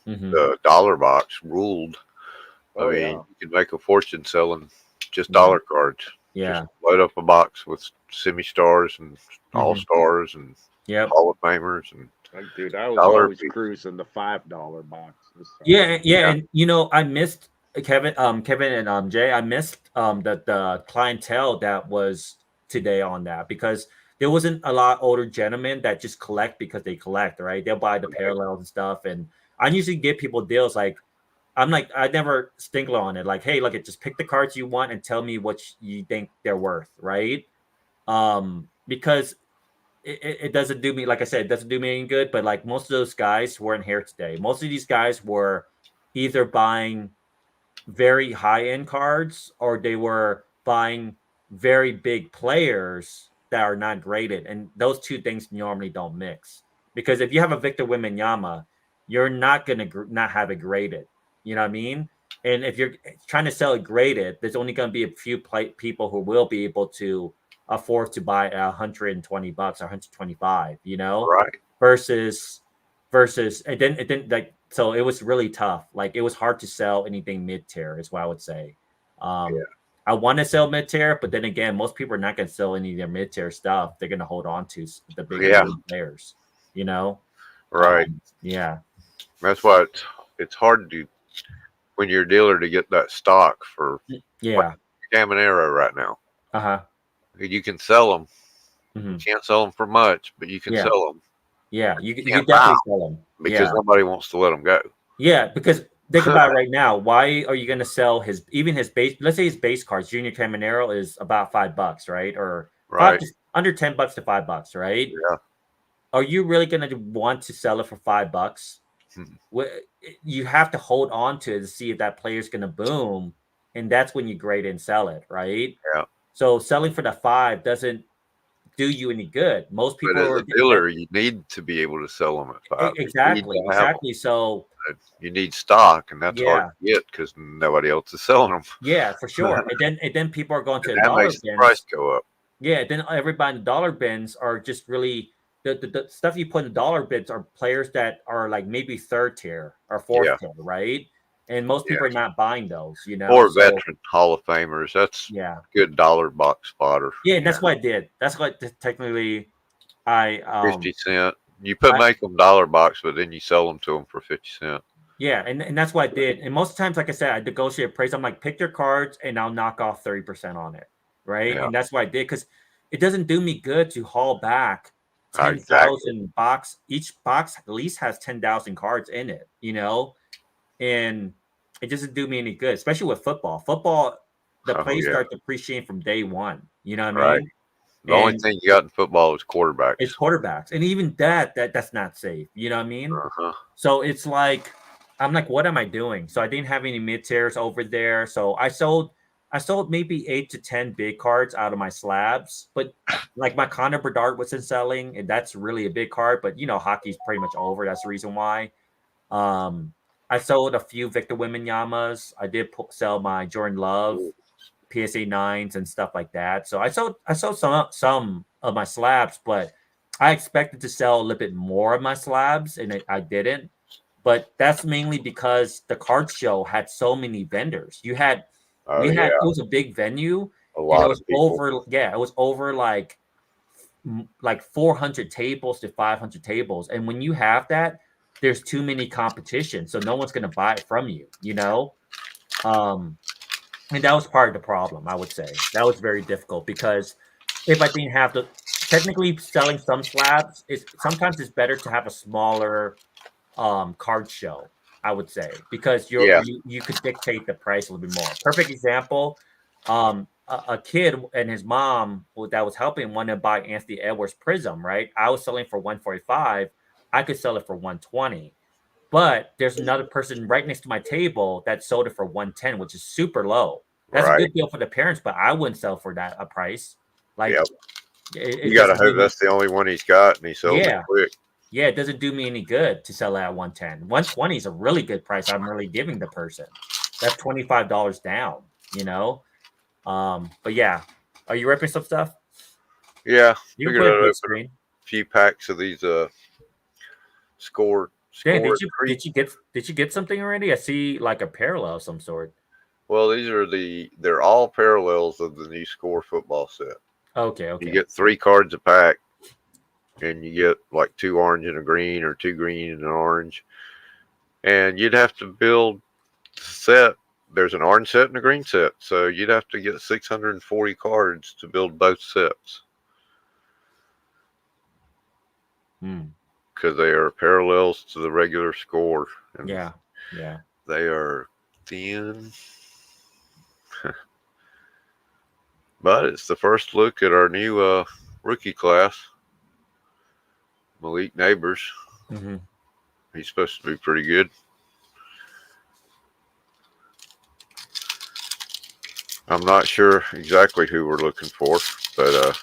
the dollar box ruled. I mean, you could make a fortune selling just dollar cards. Yeah. Just load up a box with semi-stars and all-stars and Hall of Famers. And dude, I was always cruising the $5 boxes. Yeah. And, I missed Kevin and Jay. I missed the clientele that was today on that because there wasn't a lot of older gentlemen that just collect because they collect, right? They'll buy the parallels and stuff. And I usually give people deals like, I never stinkle on it. Like, hey, look, just pick the cards you want and tell me what you think they're worth, right? Because it doesn't do me, like I said, it doesn't do me any good. But like most of those guys weren't here today. Most of these guys were either buying very high-end cards or they were buying very big players that are not graded. And those two things normally don't mix. Because if you have a Victor Wembanyama, you're not going to not have it graded. You know what I mean? And if you're trying to sell it graded, there's only going to be a few people who will be able to afford to buy $120 or $125, you know, Right. versus it didn't like, so it was really tough. Like it was hard to sell anything mid tier, is what I would say. Yeah. I want to sell mid tier, but then again, most people are not going to sell any of their mid tier stuff. They're going to hold on to the bigger Yeah. name players, you know. Right. Yeah. That's why it's hard to when you're a dealer to get that stock for Yeah. Caminero right now. Uh-huh. You can sell them. You Mhm. can't sell them for much, but you can Yeah. sell them. Yeah, you can Can't definitely buy sell them. them because Yeah. nobody wants to let them go. Yeah, because think about it right now. Why are you going to sell his base? Let's say his base cards, Junior Caminero is about $5, right? Or Right. under $10 to $5, right? Yeah. Are you really going to want to sell it for $5? You have to hold on to it to see if that player's going to boom, and that's when you grade and sell it, right? Yeah. So selling for the 5 doesn't do you any good. Most But people as are a dealer, you need to be able to sell them at 5. exactly, You need to have them. exactly. So You need stock, and that's hard yeah. to get because nobody else is selling them. Yeah, for sure. And then people are going to And that dollar makes the bins. price go up. Yeah, then everybody in the dollar bins are just really the stuff you put in the dollar bins are players that are like maybe third tier or fourth Yeah. tier, right? And most people are not buying those, you know. Or So veteran Hall of Famers. That's yeah, good dollar box spotter. yeah, and that's what I did. That's what technically I 50 cent. You I, make them dollar box, but then you sell them to them for 50 cent. yeah, and that's what I did. And most times, like I said, I negotiate price. I'm like, pick your cards, and I'll knock off 30% on it, right? Yeah. And that's what I did because it doesn't do me good to haul back Exactly. 10,000 box. Each box at least has 10,000 cards in it, you know, and it doesn't do me any good, especially with football. Football, the Oh, plays yeah. start depreciating from day one. You know what I Right. mean? The only And thing you got in football is quarterbacks. it's quarterbacks, and even that's not safe. You know what I mean? Uh-huh. So it's like I'm like, what am I doing? So I didn't have any mid tiers over there. So I sold maybe 8 to 10 big cards out of my slabs. But like my Connor Bedard wasn't selling, and that's really a big card. But you know, hockey's pretty much over. That's the reason why. I sold a few Victor Wembanyama's. I did sell my Jordan Love PSA 9s and stuff like that. So I sold some of my slabs, but I expected to sell a little bit more of my slabs, and I didn't. But that's mainly because the card show had so many vendors. We had it was a big venue. A lot of people. It was over like 400 tables to 500 tables. And when you have that, there's too many competition, so no one's going to buy it from you, you know? And that was part of the problem, I would say. That was very difficult because if I didn't have technically selling some slabs, sometimes it's better to have a smaller card show, I would say, because you could dictate the price a little bit more. Perfect example, a kid and his mom that was helping wanted to buy Anthony Edwards Prism, right? I was selling for 145. I could sell it for 120. But there's another person right next to my table that sold it for 110, which is super low. That's a good deal for the parents, but I wouldn't sell for that a price. Like, you got to hope that's the only one he's got, and he sells it quick. Yeah, it doesn't do me any good to sell it at 110. 120 is a really good price I'm really giving the person. That's $25 down, you know? But yeah. Are you ripping some stuff? Yeah. You can put it big screen. A few packs of these score. Dan, did you get something already? I see like a parallel of some sort. Well, they're all parallels of the new Score football set. Okay. You get 3 cards a pack, and you get like 2 orange and a green, or 2 green and an orange. And you'd have to build the set. There's an orange set and a green set, so you'd have to get 640 cards to build both sets. Because they are parallels to the regular Score. And yeah. They are thin. But it's the first look at our new rookie class, Malik Neighbors. Mm-hmm. He's supposed to be pretty good. I'm not sure exactly who we're looking for, but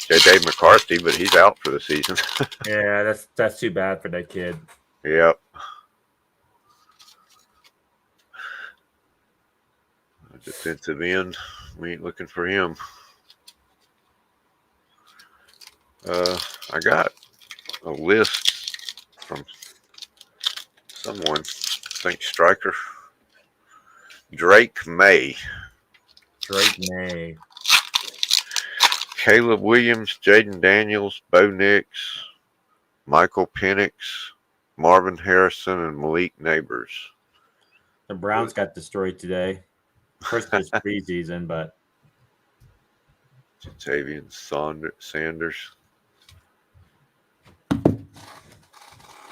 J.J. McCarthy, but he's out for the season. Yeah, that's too bad for that kid. Yep. Defensive end, we ain't looking for him. I got a list from someone. I think Striker. Drake May. Drake May. Caleb Williams, Jaden Daniels, Bo Nix, Michael Penix, Marvin Harrison, and Malik Neighbors. The Browns got destroyed today. Christmas preseason, but Jatavian Sanders.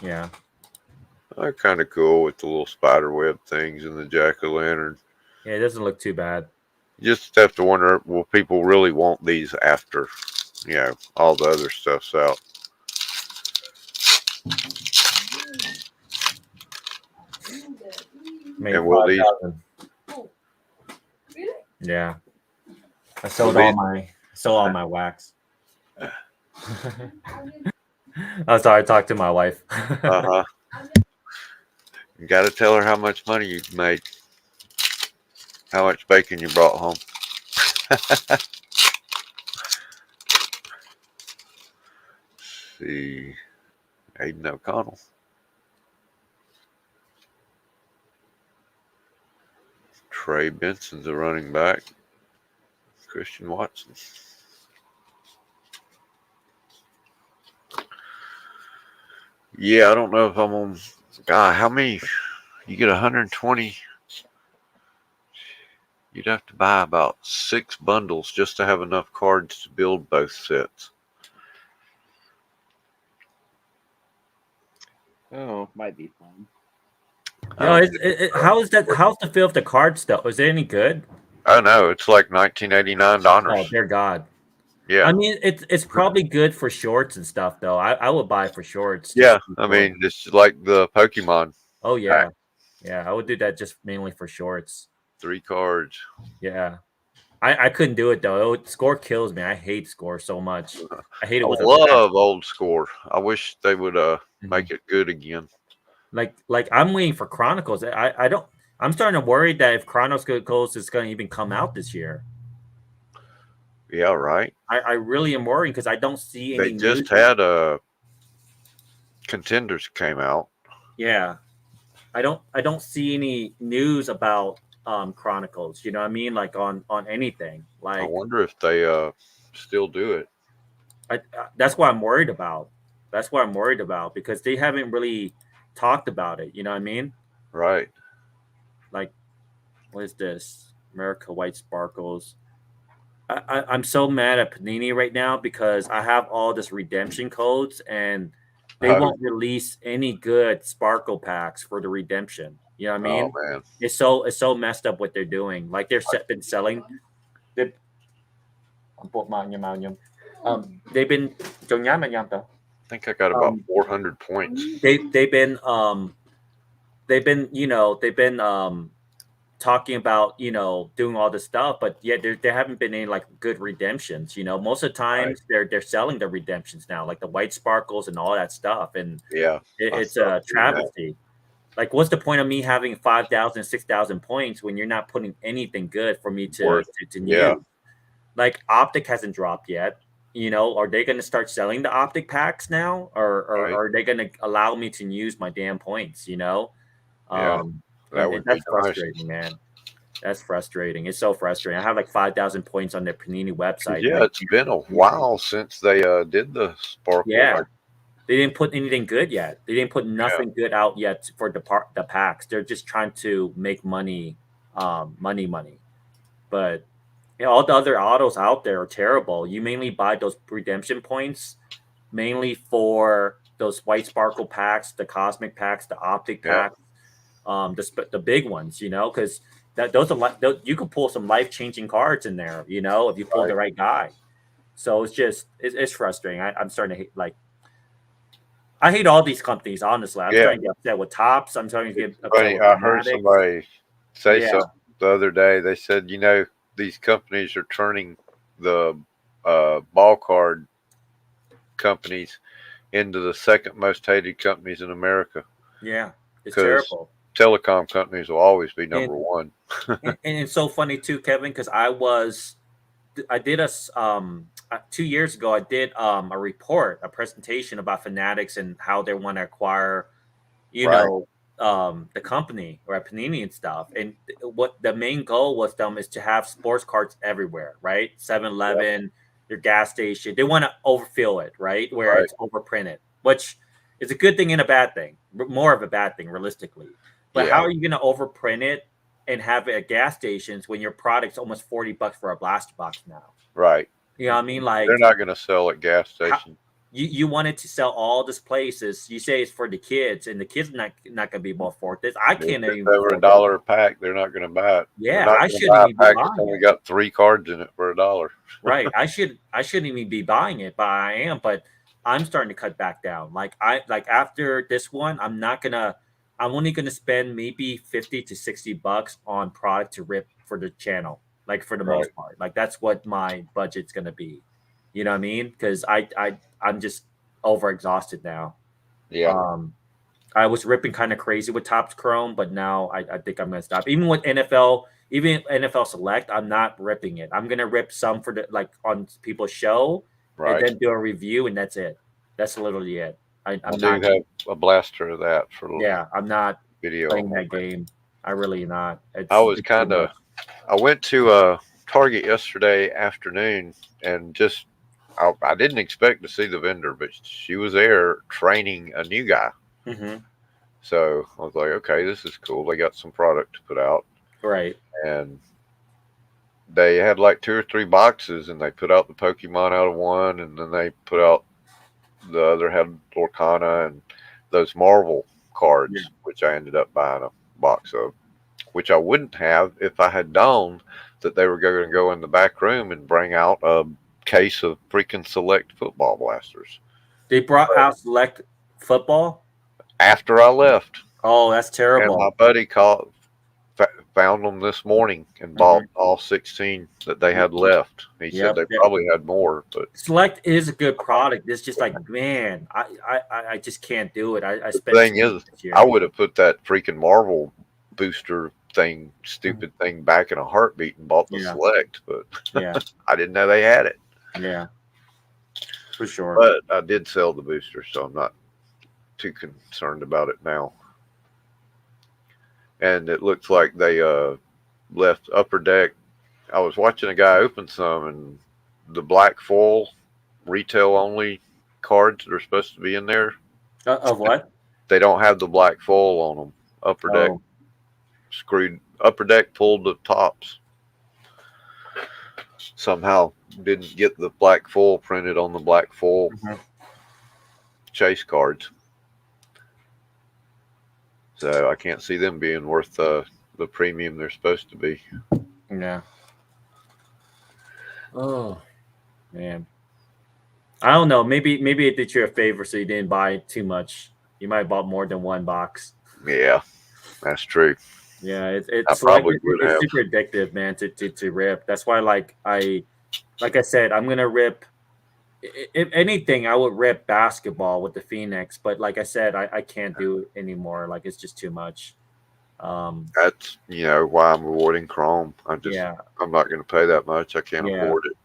Yeah. They're kind of cool with the little spider web things and the jack-o'-lantern. Yeah, it doesn't look too bad. You just have to wonder, will people really want these after, all the other stuff's out? Made 5,000. Yeah. I sold all my wax. I'm sorry, I talked to my wife. Uh-huh. You got to tell her how much money you made. How much bacon you brought home. See. Aiden O'Connell. Trey Benson's a running back. Christian Watson. Yeah, I don't know if I'm on. God, how many? You get 120. You'd have to buy about 6 bundles just to have enough cards to build both sets. Oh, might be fun. No, how's the feel of the card stuff? Is it any good? Oh no, it's like $19.89. Oh dear God. Yeah. I mean, it's probably good for shorts and stuff, though. I would buy it for shorts. Yeah, I mean, it's like the Pokemon. Oh yeah, yeah. I would do that just mainly for shorts. 3 cards. Yeah, I couldn't do it though. Score kills me. I hate Score so much. I hate it. I With love old Score. I wish they would make it good again. Like I'm waiting for Chronicles. I don't. I'm starting to worry that if Chronicles is going to even come out this year. Yeah, right. I really am worried because I don't see any. They just had Contenders came out. Yeah, I don't see any news about Chronicles. You know what I mean? Like on anything. Like I wonder if they still do it. That's what I'm worried about. That's what I'm worried about because they haven't really talked about it. You know what I mean? Right. Like, what is this? America White Sparkles. I'm so mad at Panini right now because I have all this redemption codes and they won't release any good sparkle packs for the redemption. You know what I mean? Oh man, it's so messed up what they're doing. Like they've been selling. They've been. I think I got about 400 points. They've been talking about doing all this stuff, but yet there haven't been any like good redemptions. Most of the times they're selling the redemptions now, like the white sparkles and all that stuff, and it's a travesty. Like, what's the point of me having 5,000, 6,000 points when you're not putting anything good for me to use? Like, Optic hasn't dropped yet. Are they going to start selling the Optic packs now, or are they going to allow me to use my damn points? That's frustrating, man. That's frustrating. It's so frustrating. I have like 5,000 points on their Panini website. Yeah, it's been a while since they did the sparkle. Yeah, they didn't put anything good yet. They didn't put nothing good out yet for the packs. They're just trying to make money, money. But all the other autos out there are terrible. You mainly buy those redemption points mainly for those white sparkle packs, the cosmic packs, the optic packs. The big ones, because those are you can pull some life-changing cards in there, if you pull the right guy. So it's frustrating. I'm starting to hate, I hate all these companies, honestly. I'm starting to get upset with Topps. I'm starting to get upset with I heard somebody say something the other day. They said, these companies are turning the ball card companies into the second most hated companies in America. Yeah, it's terrible. Telecom companies will always be number one. and it's so funny too, Kevin, because I was did a 2 years ago. I did a presentation about Fanatics and how they want to acquire, the company or Panini and stuff. And what the main goal with them is to have sports cards everywhere, right? 7-Eleven, your gas station. They want to overfill it, right? Where it's overprinted, which is a good thing and a bad thing. More of a bad thing, realistically. But how are you going to overprint it and have it at gas stations when your product's almost $40 for a blaster box now? Right. You know what I mean? Like, they're not going to sell at gas stations. You wanted to sell all these places. You say it's for the kids, and the kids not going to be able to afford this. I can't even over $1 a pack. They're not going to buy it. Yeah, I shouldn't even be buying it. Only got 3 cards in it for $1. Right. I shouldn't even be buying it, but I am. But I'm starting to cut back down. Like after this one, I'm only gonna spend maybe $50 to $60 on product to rip for the channel. Like for the most part. Like that's what my budget's gonna be. You know what I mean? Because I'm just over exhausted now. Yeah. I was ripping kind of crazy with Topps Chrome, but now I think I'm gonna stop. Even with NFL Select, I'm not ripping it. I'm gonna rip some for the on people's show, and then do a review, and that's it. That's literally it. I'm not have a blaster of that for I'm not video playing that game. I really not. I went to Target yesterday afternoon and just I didn't expect to see the vendor, but she was there training a new guy. Mm-hmm. So I was like, okay, this is cool. They got some product to put out. Right. And they had like 2 or 3 boxes, and they put out the Pokemon out of one, and then they put out the other had Lorcana and those Marvel cards, which I ended up buying a box of, which I wouldn't have if I had known that they were going to go in the back room and bring out a case of freaking Select football blasters. They brought out Select football after I left. Oh, that's terrible. And my buddy found them this morning and bought all 16 that they had left. He said they probably had more, but Select is a good product. It's just like, man, I just can't do it. I spent the thing is, I would have put that freaking Marvel booster thing, stupid thing, back in a heartbeat and bought the Select, but I didn't know they had it. Yeah, for sure. But I did sell the booster, so I'm not too concerned about it now. And it looks like they left Upper Deck. I was watching a guy open some, and the black foil retail only cards that are supposed to be in there. Of what? They don't have the black foil on them. Upper Deck screwed. Upper Deck pulled the tops. Somehow didn't get the black foil printed on the black foil chase cards. So I can't see them being worth the premium they're supposed to be. Yeah. Oh, man. I don't know. Maybe it did you a favor so you didn't buy too much. You might have bought more than one box. Yeah, that's true. Yeah, it's super addictive, man, to rip. That's why, like I said, I'm gonna rip. If anything, I would rip basketball with the Phoenix, but like I said, I can't do it anymore. Like it's just too much. That's why I'm avoiding Chrome. I'm not going to pay that much. I can't afford it.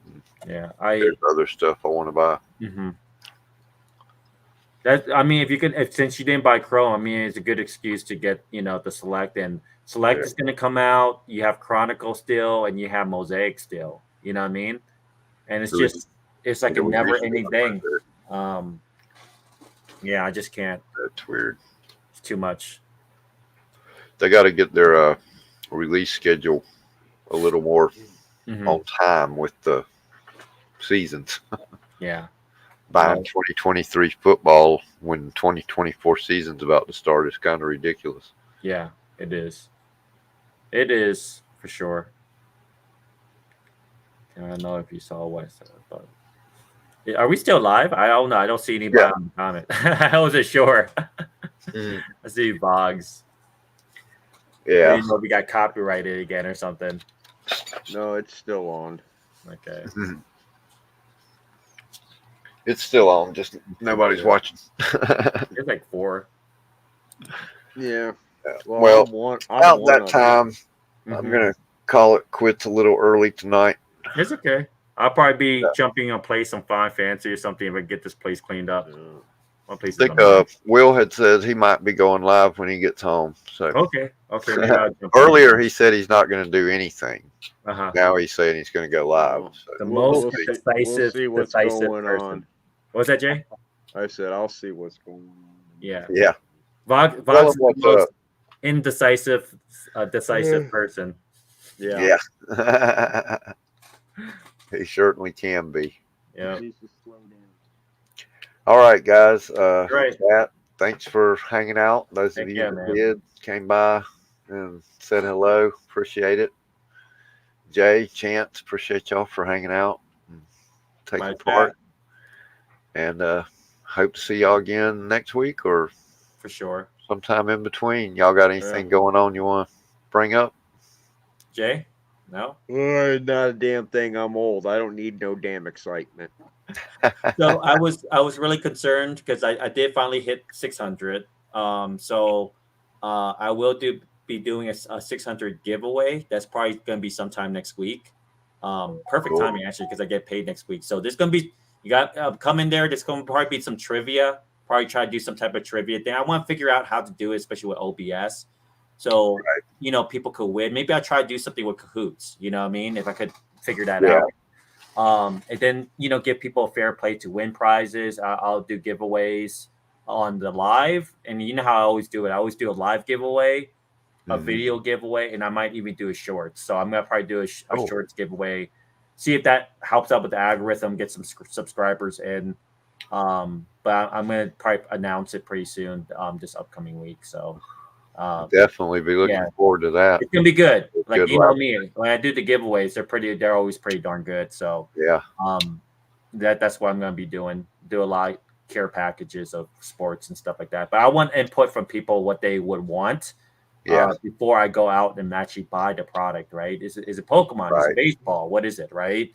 Yeah, there's other stuff I want to buy. Mm-hmm. Since you didn't buy Chrome, I mean, it's a good excuse to get the Select, and Select is going to come out. You have Chronicle still, and you have Mosaic still. You know what I mean? And it's like a never-ending thing. I just can't. That's weird. It's too much. They got to get their release schedule a little more on time with the seasons. Yeah. Buying 2023 football when 2024 season's about to start is kind of ridiculous. Yeah, it is. It is for sure. I don't know if you saw what I said, but are we still live? I don't know. I don't see anybody on the comment. I wasn't sure. I see Boggs. Yeah. We got copyrighted again or something. No, it's still on. Okay. It's still on, just nobody's watching. It's like 4. Yeah. Well, about that time, I'm going to call it quits a little early tonight. It's okay. I'll probably be jumping on play some Final Fantasy or something if I get this place cleaned up. My place I is think Will had said he might be going live when he gets home. So okay. Maybe I'll jump earlier he said he's not going to do anything. Uh-huh. Now he's saying he's going to go live. So. The most we'll see what's going person. on. What's that, Jay? I said I'll see what's going on. Yeah. Yeah. Vox is the most indecisive, decisive person. Yeah. He certainly can be. Yeah. All right, guys. Right. Chat, thanks for hanging out. Those of Thank you you, that man. did came by and said hello. Appreciate it. Jay, Chance, appreciate y'all for hanging out and taking part. And hope to see y'all again next week or for sure sometime in between. Y'all got anything going on you want to bring up? Jay? No? Not a damn thing. I'm old. I don't need no damn excitement. So I was really concerned because I did finally hit 600. So I will be doing a 600 giveaway. That's probably going to be sometime next week. Perfect timing actually because I get paid next week. So there's going to be you got come in there. There's going to probably be some trivia. Probably try to do some type of trivia thing. I want to figure out how to do it, especially with OBS. So people could win. Maybe I'll try to do something with Kahoots. You know what I mean? If I could figure that out. And then give people a fair play to win prizes. I'll do giveaways on the live, and you know how I always do it. I always do a live giveaway, a video giveaway, and I might even do a shorts. So I'm gonna probably do a shorts giveaway. See if that helps out with the algorithm, get some subscribers in. But I'm gonna probably announce it pretty soon, this upcoming week. So. Definitely be looking forward to that. It's gonna be good. Like good know me, when I do the giveaways, they're always pretty darn good. So that's what I'm gonna be doing. Do a lot of care packages of sports and stuff like that. But I want input from people what they would want before I go out and actually buy the product. Right? Is it Pokemon? Is it baseball? What is it? Right?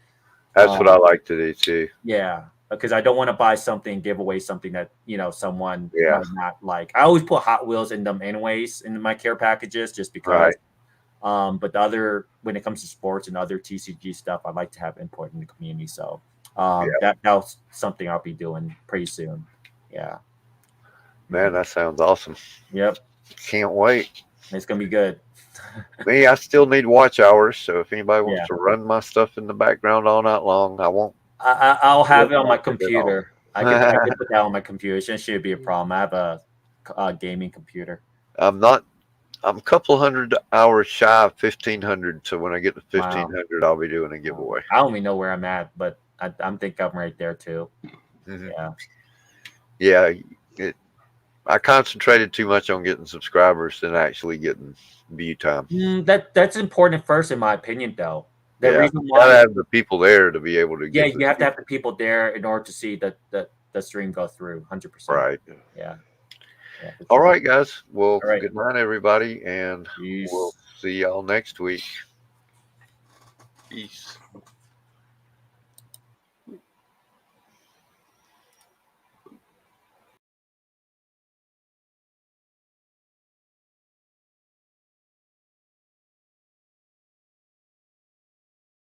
That's what I like to do too. Yeah. Because I don't want to buy something, give away something that someone might not like. I always put Hot Wheels in them anyways in my care packages, just because. But the other, when it comes to sports and other TCG stuff, I like to have input in the community. So that's something I'll be doing pretty soon. Yeah, man, that sounds awesome. Yep, can't wait. It's gonna be good. Me, I still need watch hours, so if anybody wants to run my stuff in the background all night long, I won't. I'll have it on my computer. I can put that on my computer. It shouldn't be a problem. I have a gaming computer. I'm a couple hundred hours shy of 1,500. So when I get to 1,500, I'll be doing a giveaway. I don't even know where I'm at, but I think I'm right there too. Yeah. I concentrated too much on getting subscribers than actually getting view time. That's important first, in my opinion, though. The reason you why gotta have the people there to be able to get you have to have the people there in order to see the stream go through 100%. Right. Yeah. All right, guys. Well, good night, everybody, and we'll see y'all next week. Peace.